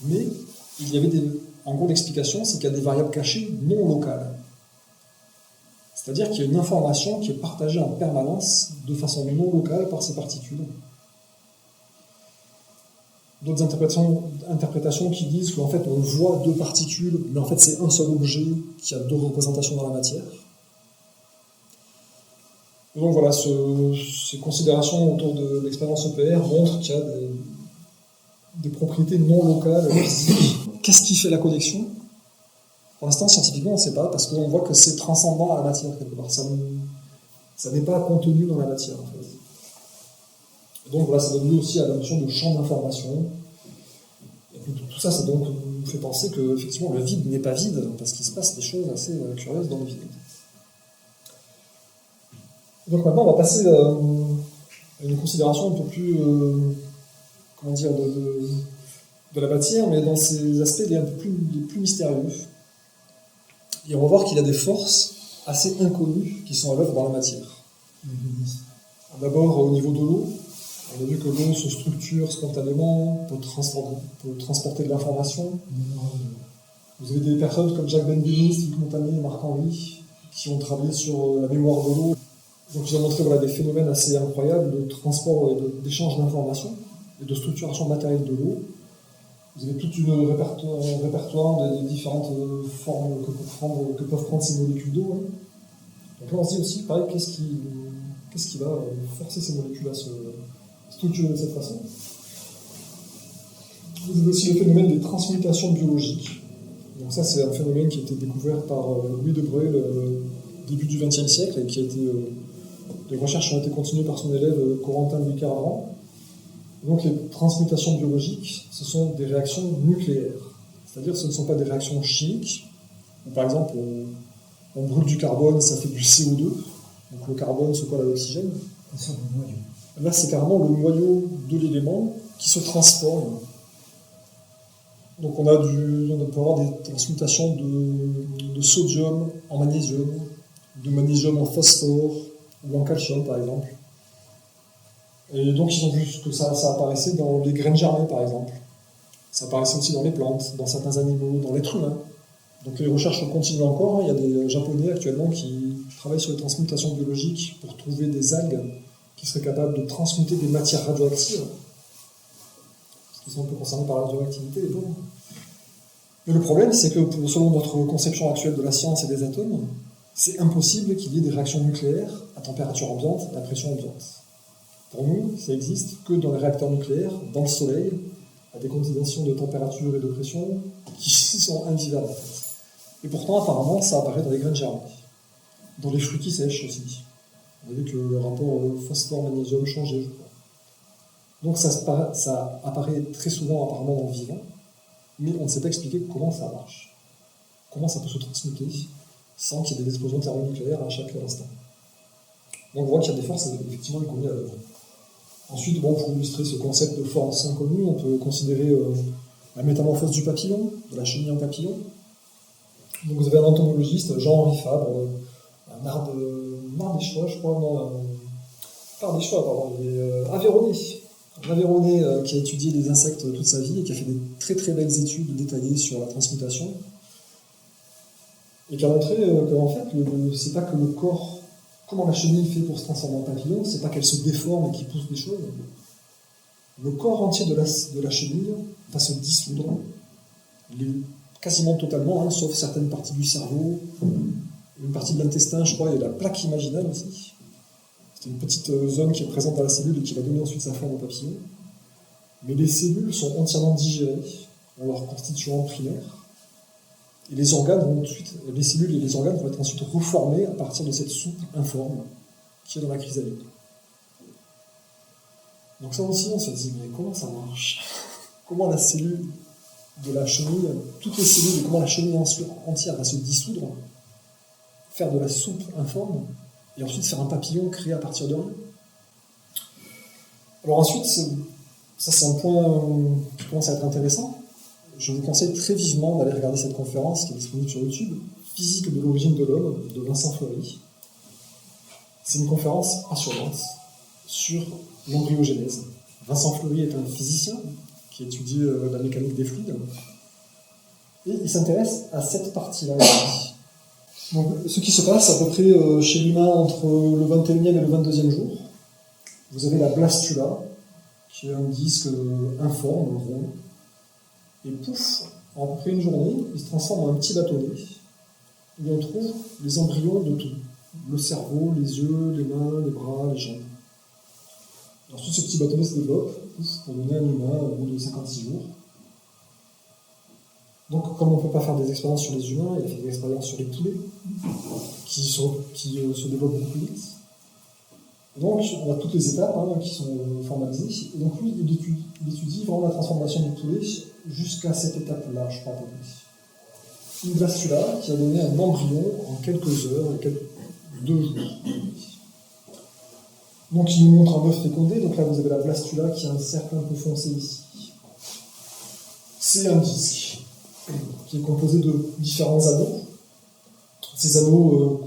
mais il y avait en gros, l'explication, c'est qu'il y a des variables cachées non locales. C'est-à-dire qu'il y a une information qui est partagée en permanence de façon non locale par ces particules. D'autres interprétations qui disent qu'en fait on voit deux particules, mais en fait c'est un seul objet qui a deux représentations dans la matière. Et donc voilà, ces considérations autour de l'expérience EPR montrent qu'il y a des propriétés non locales physiques. Qu'est-ce qui fait la connexion? Pour l'instant, scientifiquement, on ne sait pas, parce qu'on voit que c'est transcendant à la matière quelque part. Ça n'est pas contenu dans la matière, en fait. Et donc voilà, ça donne lieu aussi à la notion de champ d'information. Et puis, tout ça, ça donc nous fait penser que effectivement, le vide n'est pas vide, parce qu'il se passe des choses assez curieuses dans le vide. Donc maintenant, on va passer à une considération un peu plus, de la matière, mais dans ses aspects les plus mystérieux. Et on va voir qu'il y a des forces assez inconnues qui sont à l'œuvre dans la matière. D'abord, au niveau de l'eau, on a vu que l'eau se structure spontanément, peut transporter de l'information. Vous avez des personnes comme Jacques Benveniste, Luc Montagnier, Marc-Henri, qui ont travaillé sur la mémoire de l'eau. Donc ils ont montré des phénomènes assez incroyables de transport et d'échange d'informations et de structuration matérielle de l'eau. Vous avez tout un répertoire des différentes formes que peuvent prendre ces molécules d'eau. Donc là, on se dit aussi, pareil, qu'est-ce qui va forcer ces molécules à se structurer de cette façon. Vous avez aussi le phénomène des transmutations biologiques. Donc ça, c'est un phénomène qui a été découvert par Louis de Broglie au début du XXe siècle et qui a été... les recherches ont été continuées par son élève Corentin Louis Caravan. Donc les transmutations biologiques, ce sont des réactions nucléaires. C'est-à-dire que ce ne sont pas des réactions chimiques. Donc, par exemple, on brûle du carbone, ça fait du CO2. Donc le carbone se colle à l'oxygène. Là, c'est carrément le noyau de l'élément qui se transforme. Donc on peut avoir des transmutations de sodium en magnésium, de magnésium en phosphore ou en calcium, par exemple. Et donc, ils ont vu que ça apparaissait dans les graines germées, par exemple. Ça apparaissait aussi dans les plantes, dans certains animaux, dans l'être humain. Donc, les recherches continuent encore. Il y a des Japonais actuellement qui travaillent sur les transmutations biologiques pour trouver des algues qui seraient capables de transmuter des matières radioactives. Parce qu'ils sont un peu concernés par la radioactivité, les pauvres. Mais le problème, c'est que selon notre conception actuelle de la science et des atomes, c'est impossible qu'il y ait des réactions nucléaires à température ambiante et à pression ambiante. Pour nous, ça existe que dans les réacteurs nucléaires, dans le Soleil, à des conditions de température et de pression qui sont invivables en fait. Et pourtant, apparemment, ça apparaît dans les graines germées, dans les fruits qui sèchent aussi. On a vu que le rapport phosphore-magnésium changeait, je crois. Donc ça apparaît très souvent apparemment dans le vivant, mais on ne sait pas expliquer comment ça marche. Comment ça peut se transmuter sans qu'il y ait des explosions thermonucléaires à chaque instant. Donc on voit qu'il y a des forces effectivement inconnues à l'œuvre. Ensuite, pour illustrer ce concept de force inconnue, on peut considérer la métamorphose du papillon, de la chenille en papillon. Donc vous avez un entomologiste, Jean-Henri Fabre, un ardéchois, je crois, non, pas ardéchois, pardon, il est Aveyronais. Un Aveyronais qui a étudié les insectes toute sa vie et qui a fait des très très belles études détaillées sur la transmutation. Et qui a montré qu'en fait, c'est pas que le corps, comment la chenille fait pour se transformer en papillon, c'est pas qu'elle se déforme et qu'il pousse des choses. Le corps entier de la chenille va se dissoudre, quasiment totalement, sauf certaines parties du cerveau, une partie de l'intestin, je crois, et la plaque imaginale aussi. C'est une petite zone qui est présente dans la cellule et qui va donner ensuite sa forme au papillon. Mais les cellules sont entièrement digérées en leurs constituants primaires. Et les cellules et les organes vont être ensuite reformés à partir de cette soupe informe qui est dans la chrysalide. Donc ça aussi, on se dit, mais comment ça marche? Comment la cellule de la chenille, toutes les cellules, et comment la chenille entière va se dissoudre, faire de la soupe informe, et ensuite faire un papillon créé à partir de rien. Alors ensuite, ça c'est un point qui commence à être intéressant. Je vous conseille très vivement d'aller regarder cette conférence qui est disponible sur YouTube, Physique de l'origine de l'homme, de Vincent Fleury. C'est une conférence passionnante sur l'embryogenèse. Vincent Fleury est un physicien qui étudie la mécanique des fluides, et il s'intéresse à cette partie-là. Donc, ce qui se passe à peu près chez l'humain entre le 21e et le 22e jour, vous avez la blastula, qui est un disque informe, rond, et pouf, en à peu près une journée, il se transforme en un petit bâtonnet, où on trouve les embryons de tout. Le cerveau, les yeux, les mains, les bras, les jambes. Et ensuite, ce petit bâtonnet se développe, pouf, pour donner un humain au bout de 56 jours. Donc, comme on ne peut pas faire des expériences sur les humains, il a fait des expériences sur les poulets, qui se développent beaucoup plus vite. Donc, on a toutes les étapes qui sont formalisées. Et donc, lui, il étudie vraiment la transformation du poulet jusqu'à cette étape-là, je crois, à peu près. Une blastula qui a donné un embryon en quelques heures, 2 jours. Donc, il nous montre un œuf fécondé. Donc là, vous avez la blastula qui a un cercle un peu foncé ici. C'est un disque qui est composé de différents anneaux. Ces anneaux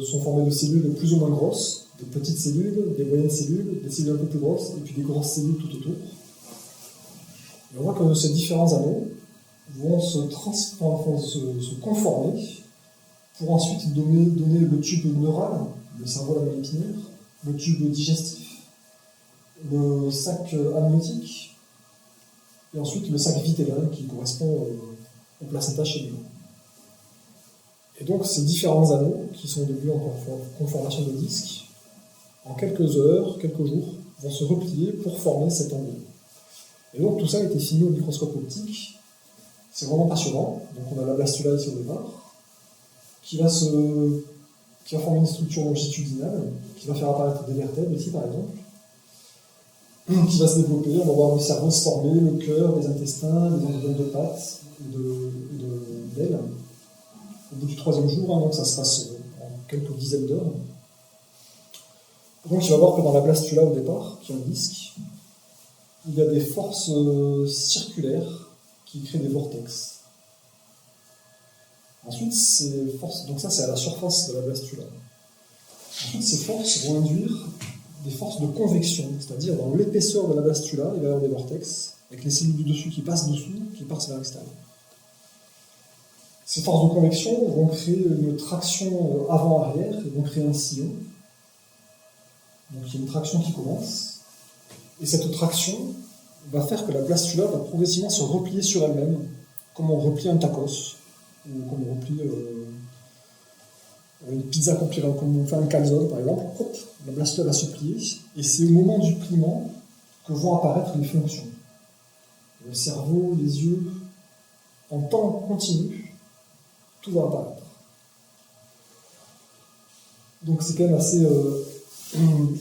sont formés de cellules plus ou moins grosses, des petites cellules, des moyennes cellules, des cellules un peu plus grosses, et puis des grosses cellules tout autour. Et on voit que ces différents anneaux vont se conformer pour ensuite donner le tube neural, le cerveau lamellipinaire, le tube digestif, le sac amniotique, et ensuite le sac vitellin qui correspond au placenta chez l'humain. Et donc ces différents anneaux, qui sont au début en conformation de disque, en quelques heures, quelques jours, vont se replier pour former cet embryon. Et donc tout ça a été filmé au microscope optique. C'est vraiment passionnant. Donc on a la blastula ici au départ, qui va former une structure longitudinale, qui va faire apparaître des vertèbres ici par exemple, qui va se développer. On va voir le cerveau se former, le cœur, les intestins, les embryons de pattes et d'ailes. Au bout du 3e jour, donc ça se passe en quelques dizaines d'heures. Donc il va voir que dans la blastula au départ, qui est un disque, il y a des forces circulaires qui créent des vortex. Ensuite, ces forces, donc ça c'est à la surface de la blastula. Ensuite, ces forces vont induire des forces de convection, c'est-à-dire dans l'épaisseur de la blastula, il va y avoir des vortex, avec les cellules du dessus qui passent dessous, qui passent vers l'extérieur. Ces forces de convection vont créer une traction avant-arrière, et vont créer un sillon. Donc il y a une traction qui commence, et cette traction va faire que la blastula va progressivement se replier sur elle-même, comme on replie un tacos, ou comme on replie une pizza complète, comme on fait un calzone par exemple. Hop, la blastula va se plier, et c'est au moment du pliement que vont apparaître les fonctions. Le cerveau, les yeux, en temps continu, tout va apparaître. Donc c'est quand même assez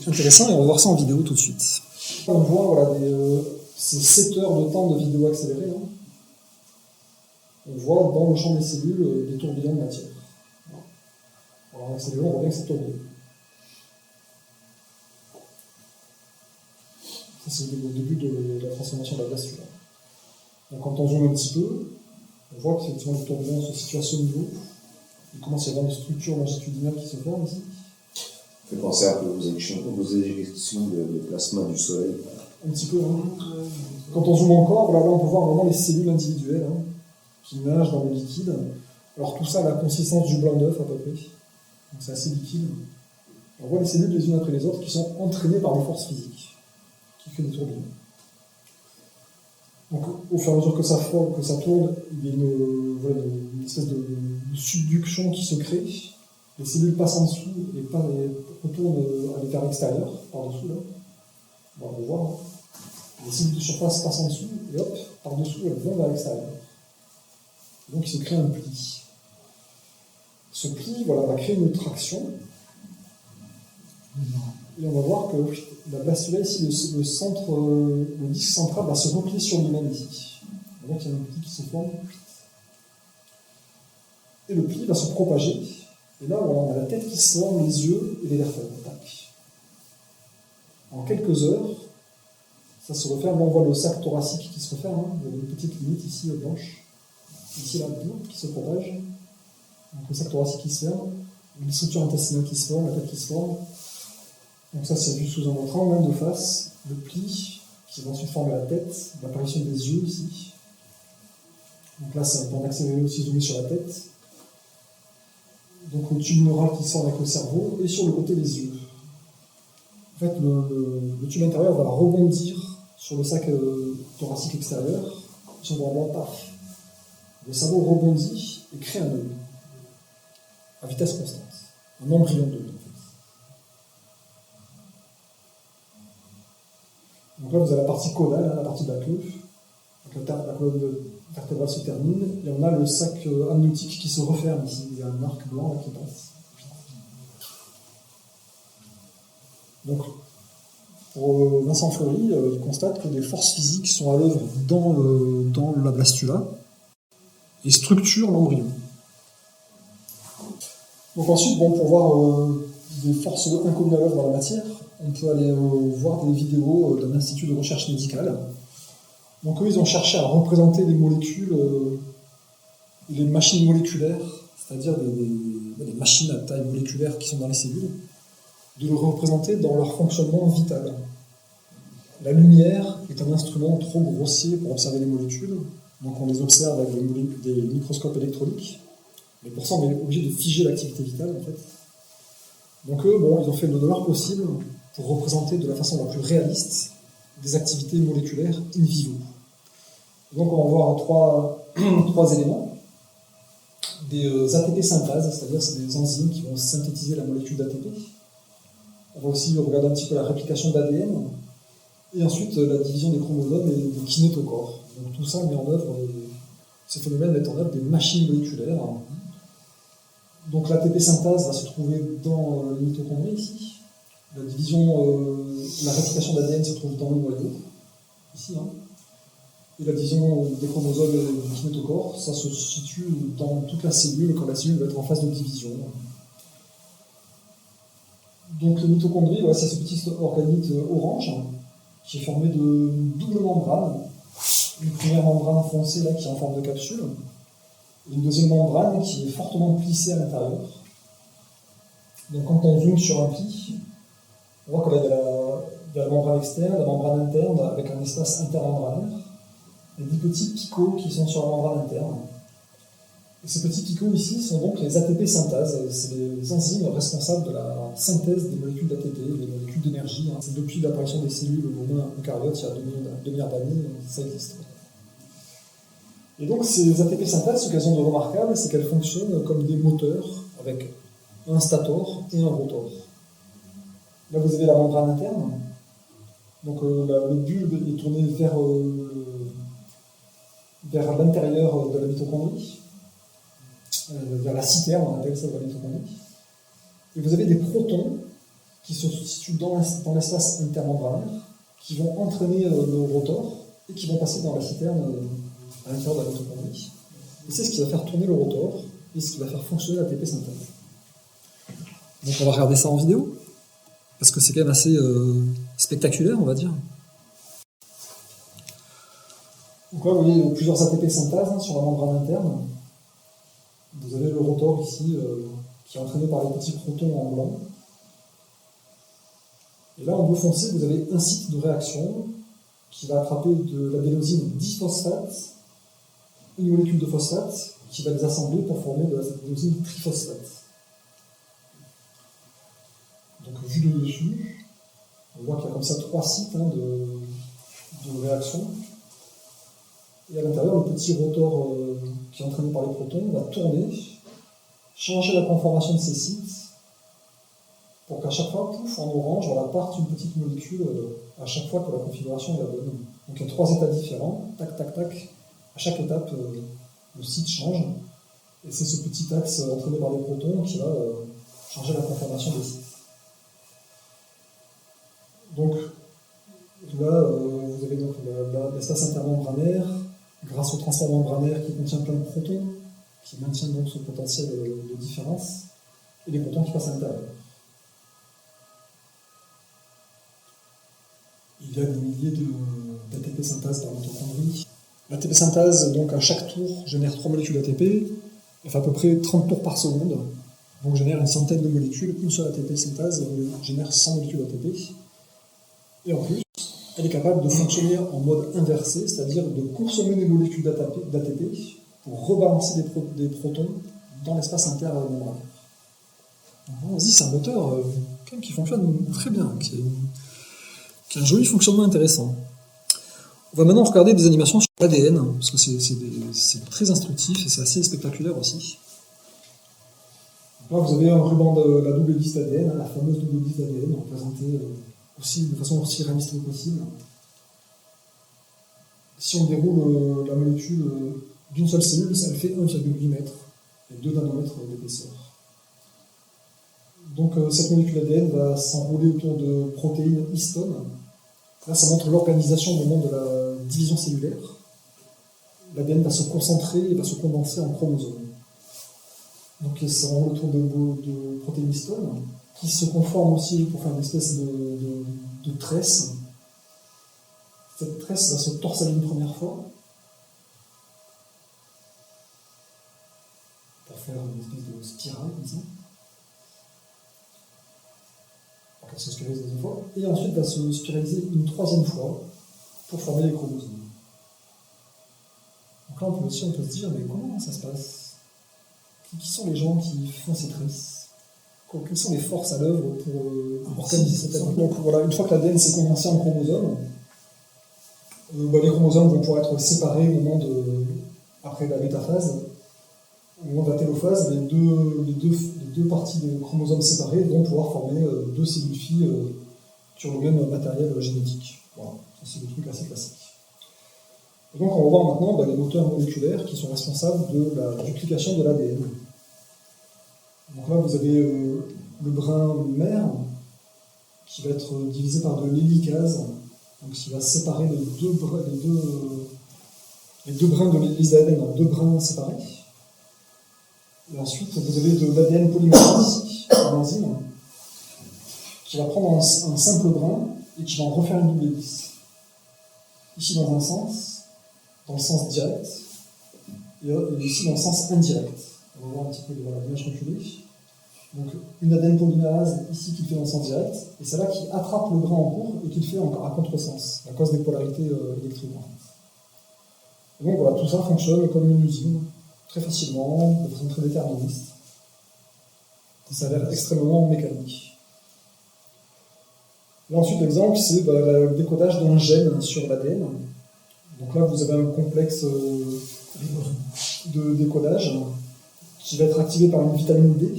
intéressant, et on va voir ça en vidéo tout de suite. On voit voilà, ces 7 heures de temps de vidéo accélérée. Hein. On voit dans le champ des cellules des tourbillons de matière. Alors en accéléré, on voit bien que c'est tourbillon. Ça, c'est le début de la transformation de la blastule. Donc quand on zoome un petit peu, on voit qu'effectivement le tourbillon se situe à ce niveau. Il commence à y avoir une structure longitudinale qui se forme ici. Ça fait penser un peu aux éjections de plasma du soleil. Un petit peu, hein. Quand on zoome encore, là on peut voir vraiment les cellules individuelles hein, qui nagent dans le liquide. Alors tout ça a la consistance du blanc d'œuf à peu près. Donc c'est assez liquide. On voit les cellules les unes après les autres qui sont entraînées par des forces physiques, qui créent des tourbillons. Donc au fur et à mesure que ça tourne, il y a une espèce de subduction qui se crée. Les cellules passent en dessous et retournent vers l'extérieur, par-dessous là. Bon, on va voir. Hein. Les cellules de surface passent en dessous et hop, par-dessous, elles vont vers l'extérieur. Donc il se crée un pli. Ce pli va créer une traction. Et on va voir que la blastula ici, le disque central va se replier sur lui-même ici. On voit qu'il y a un pli qui se forme. Et le pli va se propager. Et là, voilà, on a la tête qui se forme, les yeux et les vertèbres. En quelques heures, ça se referme. Là, on voit le sac thoracique qui se referme. Hein. Il y a une petite limite ici, blanche. Ici, la boue qui se propage. Donc le sac thoracique qui se ferme. Les structures intestinales qui se forment, la tête qui se forme. Donc ça, c'est vu sous un autre angle, de face. Le pli qui va ensuite former la tête. L'apparition des yeux ici. Donc là, c'est un peu accéléré aussi zoomé sur la tête. Donc le tube neural qui sort avec le cerveau, et sur le côté les yeux. En fait, le tube intérieur va rebondir sur le sac thoracique extérieur, sur le bras paf. Le cerveau rebondit et crée un œil, à vitesse constante. Un embryon d'œil, en fait. Donc là, vous avez la partie caudale, hein, la partie de la queue. Donc la colonne vertébrale se termine, et on a le sac amniotique qui se referme ici. Il y a un arc blanc là, qui passe. Donc, pour Vincent Fleury, il constate que des forces physiques sont à l'œuvre dans la blastula et structurent l'embryon. Donc ensuite, pour voir des forces inconnues à l'œuvre dans la matière, on peut aller voir des vidéos d'un institut de recherche médicale. Donc eux, ils ont cherché à représenter les molécules, les machines moléculaires, c'est-à-dire des machines à taille moléculaire qui sont dans les cellules, de le représenter dans leur fonctionnement vital. La lumière est un instrument trop grossier pour observer les molécules, donc on les observe avec des microscopes électroniques, mais pour ça on est obligé de figer l'activité vitale en fait. Donc eux, ils ont fait le leur possible pour représenter de la façon la plus réaliste des activités moléculaires in vivo. Donc on va voir trois éléments. Des ATP synthase, c'est-à-dire c'est des enzymes qui vont synthétiser la molécule d'ATP. On va aussi regarder un petit peu la réplication d'ADN, et ensuite la division des chromosomes et des kinétochores. Donc tout ça met en œuvre, ces phénomènes mettent en œuvre des machines moléculaires. Donc l'ATP synthase va se trouver dans les mitochondries ici. La réplication d'ADN se trouve dans le noyau, ici. Hein. Et la division des chromosomes et du kinétochore, ça se situe dans toute la cellule quand la cellule va être en phase de division. Donc les mitochondries, c'est ce petit organite orange qui est formé de double membrane. Une première membrane foncée là qui est en forme de capsule, et une deuxième membrane qui est fortement plissée à l'intérieur. Donc quand on zoome sur un pli, on voit que là il y a la membrane externe, la membrane interne avec un espace intermembranaire, et des petits picots qui sont sur la membrane interne. Et ces petits picots ici sont donc les ATP synthase, c'est les enzymes responsables de la synthèse des molécules d'ATP, des molécules d'énergie. Hein. C'est depuis l'apparition des cellules humaines eucaryotes, il y a 2 milliards d'années, ça existe. Et donc ces ATP synthase, ce qu'elles ont de remarquable, c'est qu'elles fonctionnent comme des moteurs avec un stator et un rotor. Là vous avez la membrane interne, donc le bulbe est tourné vers l'intérieur de la mitochondrie, vers la citerne, on appelle ça de la mitochondrie. Et vous avez des protons qui se situent dans l'espace intermembranaire qui vont entraîner le rotor et qui vont passer dans la citerne à l'intérieur de la mitochondrie. Et c'est ce qui va faire tourner le rotor et ce qui va faire fonctionner l'ATP synthèse. Donc on va regarder ça en vidéo, parce que c'est quand même assez spectaculaire, on va dire. Donc là, vous voyez plusieurs ATP synthèse sur la membrane interne. Vous avez le rotor ici, qui est entraîné par les petits protons en blanc. Et là, en bleu foncé, vous avez un site de réaction qui va attraper de l'adénosine diphosphate, une molécule de phosphate, qui va les assembler pour former de l'adénosine triphosphate. Donc, vu de dessus, on voit qu'il y a comme ça 3 sites de réaction. Et à l'intérieur, le petit rotor qui est entraîné par les protons va tourner, changer la conformation de ces sites, pour qu'à chaque fois, pouf, en orange, on parte une petite molécule à chaque fois que la configuration est la bonne. Donc il y a 3 états différents, tac, tac, tac. À chaque étape, le site change. Et c'est ce petit axe entraîné par les protons qui va changer la conformation des sites. Donc là, vous avez donc l'espace intermembranaire, grâce au transport membranaire qui contient plein de protons, qui maintient donc ce potentiel de différence, et les protons qui passent à l'intérieur. Il y a des milliers d'ATP synthèse par mitochondrie. L'ATP synthèse, donc à chaque tour, génère 3 molécules d'ATP, elle fait à peu près 30 tours par seconde, donc génère une centaine de molécules. Une seule ATP synthèse génère 100 molécules d'ATP. Et en plus, elle est capable de fonctionner en mode inversé, c'est-à-dire de consommer des molécules d'ATP pour rebalancer des protons dans l'espace intermembranaire. On se dit, c'est un moteur quand même qui fonctionne très bien, qui a un joli fonctionnement intéressant. On va maintenant regarder des animations sur l'ADN, parce que c'est très instructif et c'est assez spectaculaire aussi. Là, vous avez un ruban de la double hélice d'ADN, la fameuse double hélice d'ADN, représentée aussi de façon aussi réaliste que possible. Si on déroule la molécule d'une seule cellule, elle fait 1,8 m et 2 nanomètres d'épaisseur. Donc cette molécule ADN va s'enrouler autour de protéines histones. Là, ça montre l'organisation au moment de la division cellulaire. L'ADN va se concentrer et va se condenser en chromosomes. Donc ça s'enroule autour de protéines histones, qui se conforment aussi pour faire une espèce de tresse. Cette tresse va se torsailler une première fois, pour faire une espèce de spirale, comme ça. Elle se spiralise une deuxième fois, et ensuite va se spiraliser une troisième fois pour former les chromosomes. Donc là, on peut se dire, mais comment ça se passe? Qui sont les gens qui font ces tresses? Quelles sont les forces à l'œuvre pour organiser cette ADN? Donc voilà, une fois que l'ADN s'est condensé en chromosomes, les chromosomes vont pouvoir être séparés au moment après la métaphase. Au moment de la télophase, les deux parties des chromosomes séparés vont pouvoir former 2 cellules filles sur le même matériel génétique. Voilà, ça c'est des trucs assez classiques. Et donc on va voir maintenant les moteurs moléculaires qui sont responsables de la duplication de l'ADN. Donc là vous avez le brin mère qui va être divisé par de l'hélicase, donc qui va séparer les deux brins de l'hélice d'ADN en 2 brins séparés. Et ensuite, vous avez de l'ADN polymérase ici, un enzyme, qui va prendre un simple brin et qui va en refaire une double hélice. Ici dans un sens, dans le sens direct, et ici dans le sens indirect. On va voir un petit peu l'image reculée. Donc une ADN polymérase ici qui le fait dans le sens direct, et celle-là qui attrape le brin en cours et qui le fait encore à contresens, à cause des polarités électriques. Et donc voilà, tout ça fonctionne comme une usine, très facilement, de façon très déterministe. Ça a l'air extrêmement mécanique. Là ensuite, l'exemple, c'est le décodage d'un gène sur l'ADN. Donc là, vous avez un complexe de décodage qui va être activé par une vitamine D,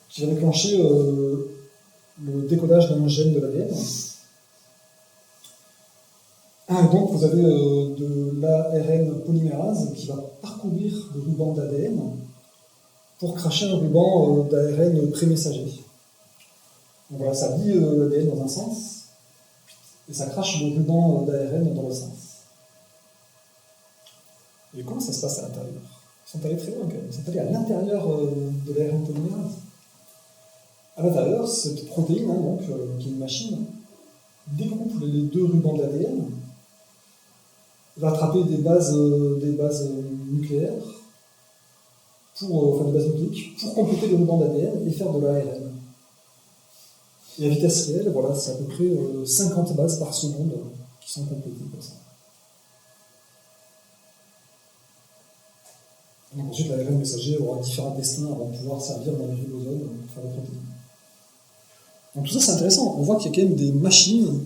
qui va déclencher le décodage d'un gène de l'ADN. Donc vous avez de l'ARN polymérase qui va parcourir le ruban d'ADN pour cracher un ruban d'ARN prémessager. Donc voilà, ça lie l'ADN dans un sens, et ça crache le ruban d'ARN dans le sens. Et comment ça se passe à l'intérieur? Ils sont allés très loin quand même. Ils sont allés à l'intérieur de l'ARN polymérase. À l'intérieur, cette protéine, qui est une machine, découpe les deux rubans de l'ADN, va attraper des bases nucléaires, des bases nucléiques, pour compléter le ruban d'ADN et faire de l'ARN. Et à vitesse réelle, voilà, c'est à peu près 50 bases par seconde qui sont complétées comme ça. Donc ensuite, l'ARN messager aura différents destins avant de pouvoir servir dans les ribosomes pour faire des protéines. Donc tout ça, c'est intéressant. On voit qu'il y a quand même des machines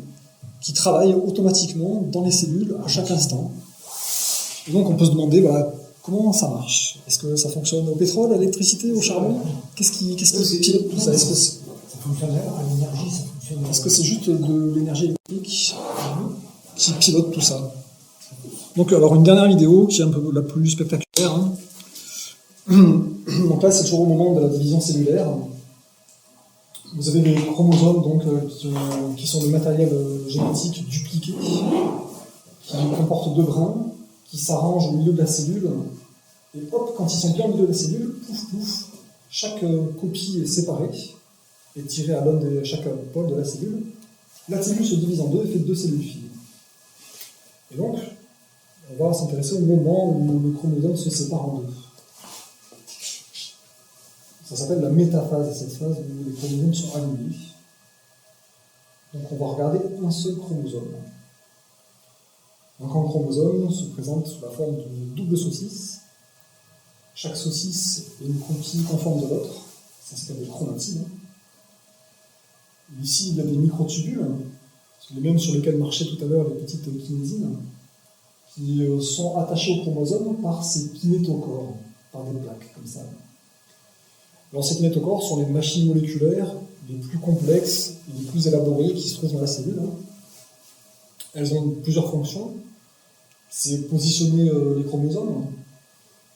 qui travaillent automatiquement dans les cellules à chaque instant. Et donc on peut se demander, voilà, comment ça marche? Est-ce que ça fonctionne au pétrole, à l'électricité, au charbon? Qu'est-ce qui pilote tout ça? Ça fonctionne à l'énergie, ça fonctionne... Est-ce que c'est juste de l'énergie électrique qui pilote tout ça? Donc alors une dernière vidéo qui est un peu la plus spectaculaire. Donc là c'est toujours au moment de la division cellulaire. Vous avez des chromosomes qui sont des matériels génétiques dupliqués, qui comportent deux brins, qui s'arrangent au milieu de la cellule. Et hop, quand ils sont bien au milieu de la cellule, pouf pouf, chaque copie est séparée et tirée à l'un de chaque pôle de la cellule. La cellule se divise en deux et fait deux cellules filles. Et donc, on va s'intéresser au moment où le chromosome se sépare en deux. Ça s'appelle la métaphase, cette phase où les chromosomes sont annulés. Donc on va regarder un seul chromosome. Donc un chromosome se présente sous la forme d'une double saucisse. Chaque saucisse est une copie conforme de l'autre. Ça s'appelle des chromatides. Ici, il y a des microtubules, les mêmes sur lesquels marchaient tout à l'heure les petites kinésines, qui sont attachés au chromosome par ces kinétochores, par des plaques comme ça. Alors ces kinétochores sont les machines moléculaires les plus complexes et les plus élaborées qui se trouvent dans la cellule. Elles ont plusieurs fonctions. C'est positionner les chromosomes,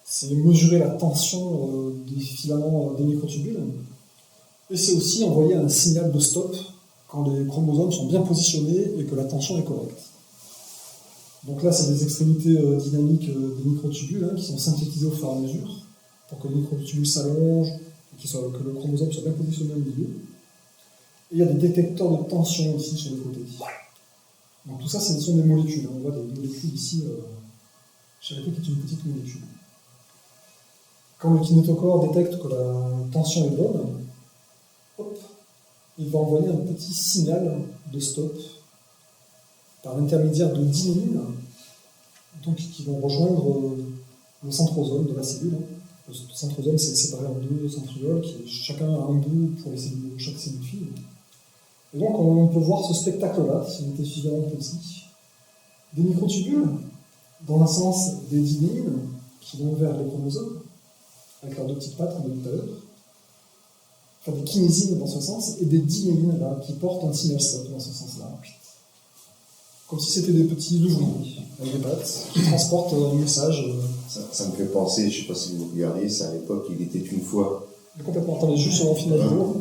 c'est mesurer la tension des filaments des microtubules, et c'est aussi envoyer un signal de stop quand les chromosomes sont bien positionnés et que la tension est correcte. Donc là, c'est des extrémités dynamiques des microtubules qui sont synthétisées au fur et à mesure pour que les microtubules s'allongent, que le chromosome soit bien positionné au milieu. Et il y a des détecteurs de tension ici sur les côtés. Donc tout ça, ce sont des molécules. On voit des molécules ici. Chaque truc est une petite molécule. Quand le kinétochore détecte que la tension est bonne, hop, il va envoyer un petit signal de stop par l'intermédiaire de dynéines qui vont rejoindre le centrosome de la cellule. Le centrosome, c'est séparé en deux centrioles, qui chacun a un bout pour chaque cellule fille. Et donc, on peut voir ce spectacle-là, s'il était suffisamment petit. Des microtubules, dans le sens des dynéines, qui vont vers les chromosomes, avec leurs deux petites pattes, comme on a dit tout à l'heure. Enfin, des kinésines dans ce sens, et des dynéines, là, qui portent un signal stop dans ce sens-là. Comme si c'était des petits ouvriers avec des pattes qui transportent un message. Ça me fait penser, je ne sais pas si vous regardez, c'est à l'époque, il était une fois. Complètement. Attendez, juste sur mon film vidéo.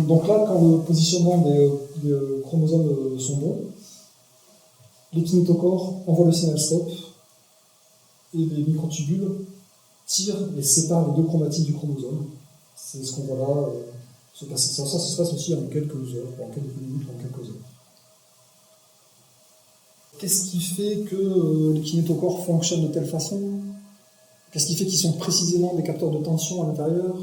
Donc là, quand le positionnement des chromosomes sont bons, les kinétochores envoient le signal stop et les microtubules tirent et séparent les deux chromatides du chromosome. C'est ce qu'on voit là se passer. Ça se passe aussi en quelques heures, en quelques minutes, en quelques heures. Qu'est-ce qui fait que les kinétochores fonctionnent de telle façon? Qu'est-ce qui fait qu'ils sont précisément des capteurs de tension à l'intérieur?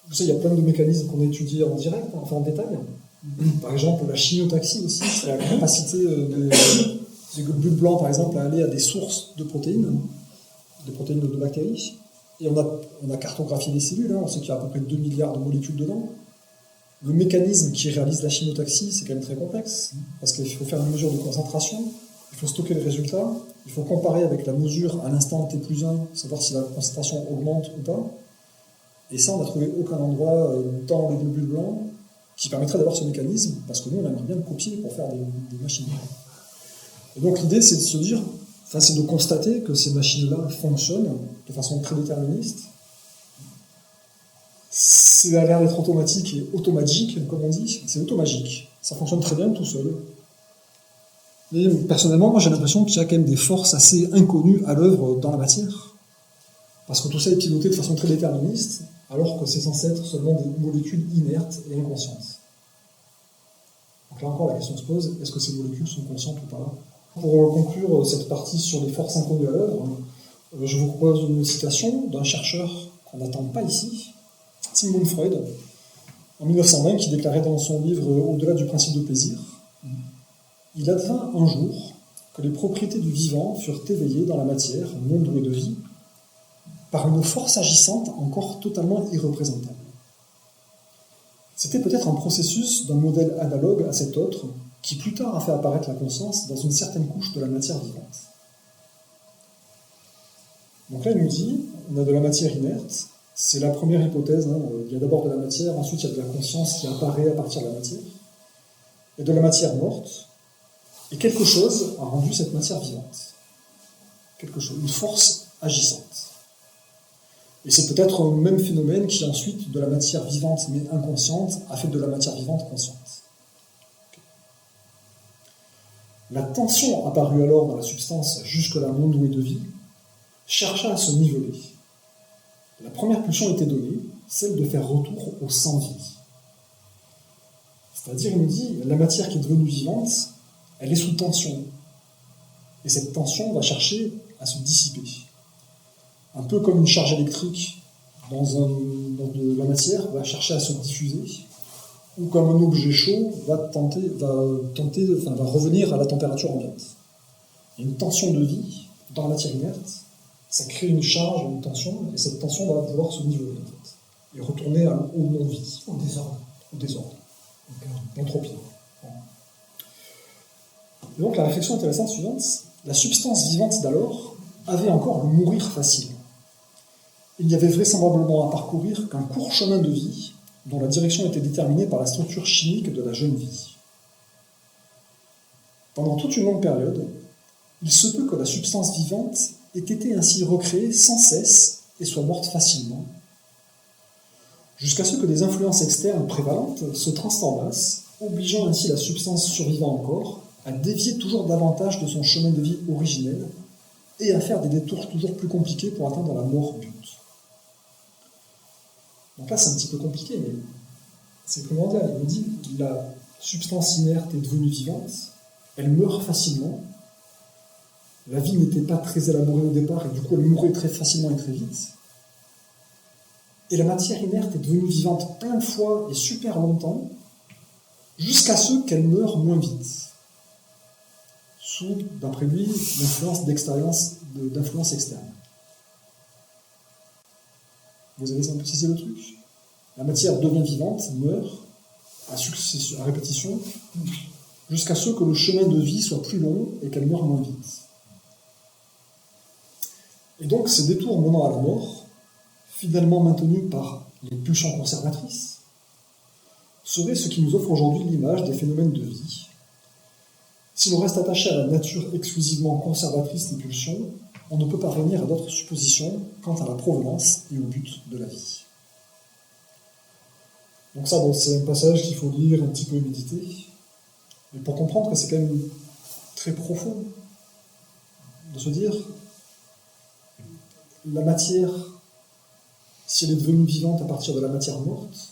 Vous savez, il y a plein de mécanismes qu'on a étudiés en direct, enfin en détail. Par exemple, la chimiotaxie aussi, c'est la capacité des globules blancs, par exemple, à aller à des sources de protéines de bactéries. Et on a cartographié les cellules, on sait qu'il y a à peu près 2 milliards de molécules dedans. Le mécanisme qui réalise la chimiotaxie, c'est quand même très complexe, parce qu'il faut faire une mesure de concentration, il faut stocker le résultat, il faut comparer avec la mesure à l'instant T+1, savoir si la concentration augmente ou pas. Et ça, on n'a trouvé aucun endroit dans les globules blancs qui permettrait d'avoir ce mécanisme, parce que nous, on aimerait bien le copier pour faire des machines. Et donc l'idée, c'est de se dire, c'est de constater que ces machines-là fonctionnent de façon prédéterministe. Ça a l'air d'être automatique et automagique, comme on dit. C'est automagique. Ça fonctionne très bien tout seul. Mais personnellement, moi j'ai l'impression qu'il y a quand même des forces assez inconnues à l'œuvre dans la matière. Parce que tout ça est piloté de façon très déterministe, alors que c'est censé être seulement des molécules inertes et inconscientes. Donc là encore, la question se pose, est-ce que ces molécules sont conscientes ou pas? Pour conclure cette partie sur les forces inconnues à l'œuvre, je vous propose une citation d'un chercheur qu'on n'attend pas ici, Sigmund Freud, en 1920, qui déclarait dans son livre Au-delà du principe de plaisir, « Il advint un jour que les propriétés du vivant furent éveillées dans la matière, monde doué de vie, par une force agissante encore totalement irreprésentable. C'était peut-être un processus d'un modèle analogue à cet autre, qui plus tard a fait apparaître la conscience dans une certaine couche de la matière vivante. » Donc là, il nous dit, on a de la matière inerte, c'est la première hypothèse, hein. Il y a d'abord de la matière, ensuite il y a de la conscience qui apparaît à partir de la matière, et de la matière morte, et quelque chose a rendu cette matière vivante. Quelque chose, une force agissante. Et c'est peut-être le même phénomène qui ensuite, de la matière vivante mais inconsciente, a fait de la matière vivante consciente. La tension apparue alors dans la substance jusque-là non douée de vie chercha à se niveler. La première pulsion était donnée, celle de faire retour au sans-vie. C'est-à-dire, il nous dit, la matière qui est devenue vivante, elle est sous tension. Et cette tension va chercher à se dissiper. Un peu comme une charge électrique dans de la matière va chercher à se diffuser, ou comme un objet chaud va revenir à la température ambiante. Il y a une tension de vie dans la matière inerte, ça crée une charge, une tension, et cette tension va vouloir se niveler, en fait, et retourner au non-vie. Au désordre. Au désordre. L'entropie. Et donc la réflexion intéressante suivante, la substance vivante d'alors avait encore le mourir facile. Il n'y avait vraisemblablement à parcourir qu'un court chemin de vie dont la direction était déterminée par la structure chimique de la jeune vie. Pendant toute une longue période, il se peut que la substance vivante ait été ainsi recréée sans cesse et soit morte facilement, jusqu'à ce que des influences externes prévalentes se transformassent, obligeant ainsi la substance survivant encore à dévier toujours davantage de son chemin de vie originel et à faire des détours toujours plus compliqués pour atteindre la mort but. Donc là, c'est un petit peu compliqué, mais c'est primordial. Il nous dit que la substance inerte est devenue vivante, elle meurt facilement, la vie n'était pas très élaborée au départ, et du coup elle mourait très facilement et très vite. Et la matière inerte est devenue vivante plein de fois et super longtemps, jusqu'à ce qu'elle meure moins vite. Sous, d'après lui, l'influence d'influence externe. Vous avez un peu saisi le truc? La matière devient vivante, meurt, à répétition, jusqu'à ce que le chemin de vie soit plus long et qu'elle meure moins vite. Et donc, ces détours menant à la mort, fidèlement maintenus par les pulsions conservatrices, seraient ce qui nous offre aujourd'hui l'image des phénomènes de vie. Si l'on reste attaché à la nature exclusivement conservatrice des pulsions, on ne peut parvenir à d'autres suppositions quant à la provenance et au but de la vie. Donc ça, bon, c'est un passage qu'il faut lire, un petit peu méditer, mais pour comprendre que c'est quand même très profond de se dire la matière, si elle est devenue vivante à partir de la matière morte,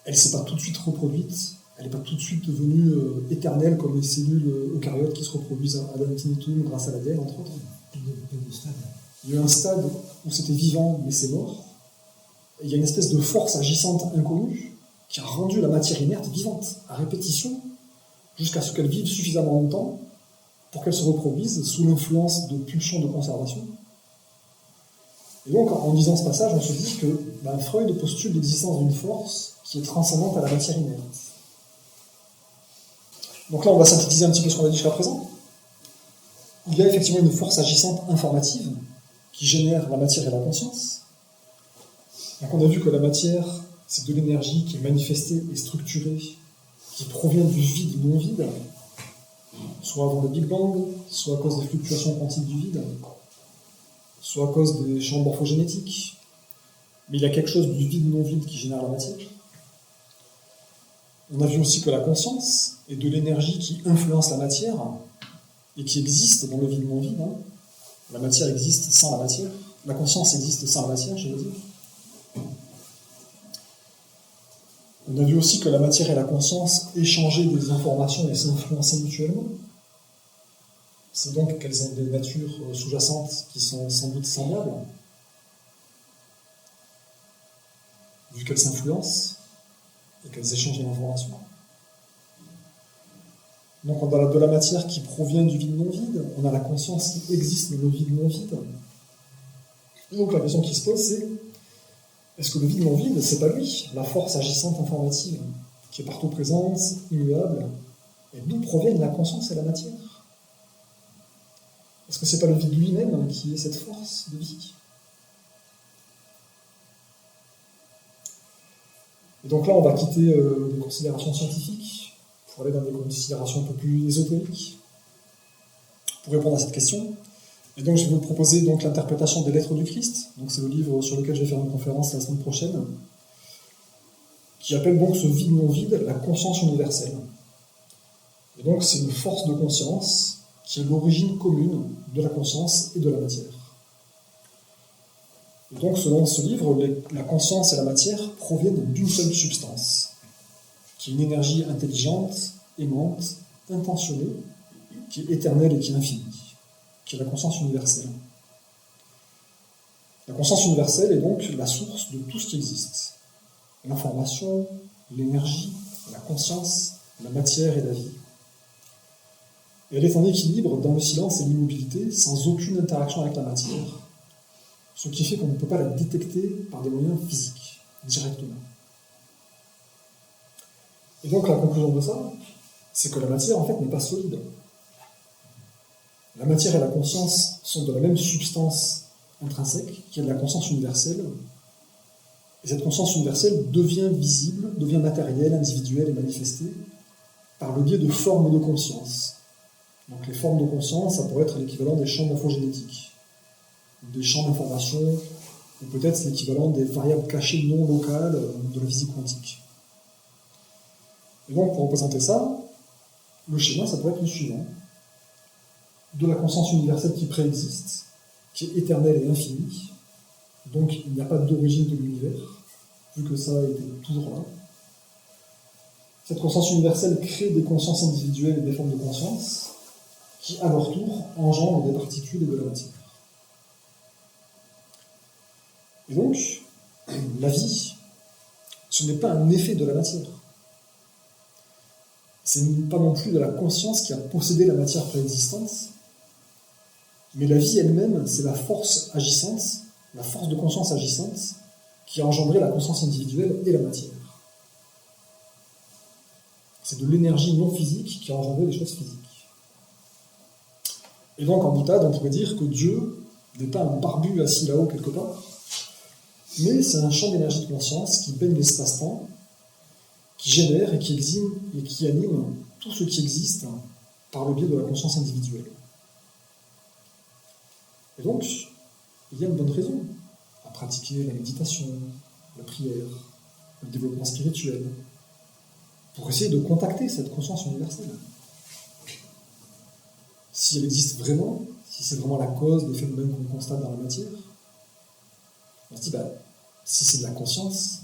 elle ne s'est pas tout de suite reproduite, elle n'est pas tout de suite devenue éternelle comme les cellules eucaryotes qui se reproduisent ad infinitum grâce à l'ADN, entre autres. Il y a eu un stade où c'était vivant, mais c'est mort. Et il y a une espèce de force agissante inconnue qui a rendu la matière inerte vivante à répétition jusqu'à ce qu'elle vive suffisamment longtemps pour qu'elle se reproduise sous l'influence de pulsions de conservation. Et donc, en lisant ce passage, on se dit que Freud postule l'existence d'une force qui est transcendante à la matière inerte. Donc là, on va synthétiser un petit peu ce qu'on a dit jusqu'à présent. Il y a effectivement une force agissante informative qui génère la matière et la conscience. Donc on a vu que la matière, c'est de l'énergie qui est manifestée et structurée, qui provient du vide non vide, soit avant le Big Bang, soit à cause des fluctuations quantiques du vide, soit à cause des champs morphogénétiques. Mais il y a quelque chose du vide non vide qui génère la matière. On a vu aussi que la conscience est de l'énergie qui influence la matière et qui existe dans le vide non vide. La matière existe sans la matière. La conscience existe sans la matière, je veux dire. On a vu aussi que la matière et la conscience échangeaient des informations et s'influençaient mutuellement. C'est donc qu'elles ont des natures sous-jacentes qui sont sans doute semblables, vu qu'elles s'influencent et qu'elles échangent des informations. Donc on a de la matière qui provient du vide non vide, on a la conscience qui existe dans le vide non vide. Et donc la question qui se pose, c'est est-ce que le vide non vide, c'est pas lui, la force agissante informative, qui est partout présente, immuable, et d'où proviennent la conscience et la matière? Est-ce que c'est pas le vide lui-même qui est cette force de vie? Et donc là, on va quitter des considérations scientifiques pour aller dans des considérations un peu plus ésotériques pour répondre à cette question. Et donc, je vais vous proposer donc l'interprétation des Lettres du Christ. Donc, c'est le livre sur lequel je vais faire une conférence la semaine prochaine, qui appelle donc ce vide non vide la conscience universelle. Et donc, c'est une force de conscience qui est l'origine commune de la conscience et de la matière. Et donc, selon ce livre, la conscience et la matière proviennent d'une seule substance, qui est une énergie intelligente, aimante, intentionnée, qui est éternelle et qui est infinie, qui est la conscience universelle. La conscience universelle est donc la source de tout ce qui existe. L'information, l'énergie, la conscience, la matière et la vie. Et elle est en équilibre dans le silence et l'immobilité, sans aucune interaction avec la matière, ce qui fait qu'on ne peut pas la détecter par des moyens physiques, directement. Et donc la conclusion de ça, c'est que la matière, en fait, n'est pas solide. La matière et la conscience sont de la même substance intrinsèque, qui est de la conscience universelle. Et cette conscience universelle devient visible, devient matérielle, individuelle et manifestée par le biais de formes de conscience. Donc les formes de conscience, ça pourrait être l'équivalent des champs morphogénétiques, des champs d'information, ou peut-être l'équivalent des variables cachées non locales de la physique quantique. Et donc pour représenter ça, le schéma, ça pourrait être le suivant. De la conscience universelle qui préexiste, qui est éternelle et infinie, donc il n'y a pas d'origine de l'univers, vu que ça était toujours là. Cette conscience universelle crée des consciences individuelles et des formes de conscience, qui à leur tour engendrent des particules et de la matière. Et donc, la vie, ce n'est pas un effet de la matière. Ce n'est pas non plus de la conscience qui a possédé la matière préexistante, mais la vie elle-même, c'est la force agissante, la force de conscience agissante, qui a engendré la conscience individuelle et la matière. C'est de l'énergie non physique qui a engendré les choses physiques. Et donc, en boutade, on pourrait dire que Dieu n'est pas un barbu assis là-haut quelque part, mais c'est un champ d'énergie de conscience qui baigne l'espace-temps, qui génère et qui anime tout ce qui existe par le biais de la conscience individuelle. Et donc, il y a une bonne raison à pratiquer la méditation, la prière, le développement spirituel, pour essayer de contacter cette conscience universelle. Si elle existe vraiment, si c'est vraiment la cause des phénomènes qu'on constate dans la matière, on se dit, si c'est de la conscience,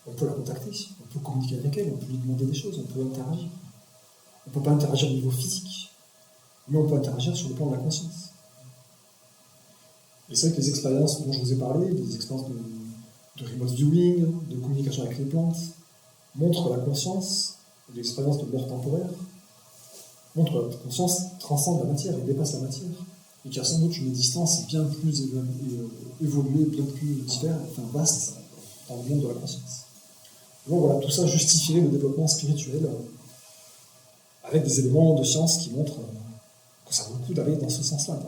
on peut la contacter, on peut communiquer avec elle, on peut lui demander des choses, on peut interagir. On ne peut pas interagir au niveau physique, mais on peut interagir sur le plan de la conscience. Et c'est vrai que les expériences dont je vous ai parlé, des expériences de remote viewing, de communication avec les plantes, montrent que la conscience, l'expérience de mort temporaire, montre que la conscience transcende la matière et dépasse la matière, et qu'il y a sans doute une existence bien plus évoluée, bien plus vaste dans le monde de la conscience. Donc voilà, tout ça justifierait le développement spirituel avec des éléments de science qui montrent que ça vaut le coup d'aller dans ce sens-là.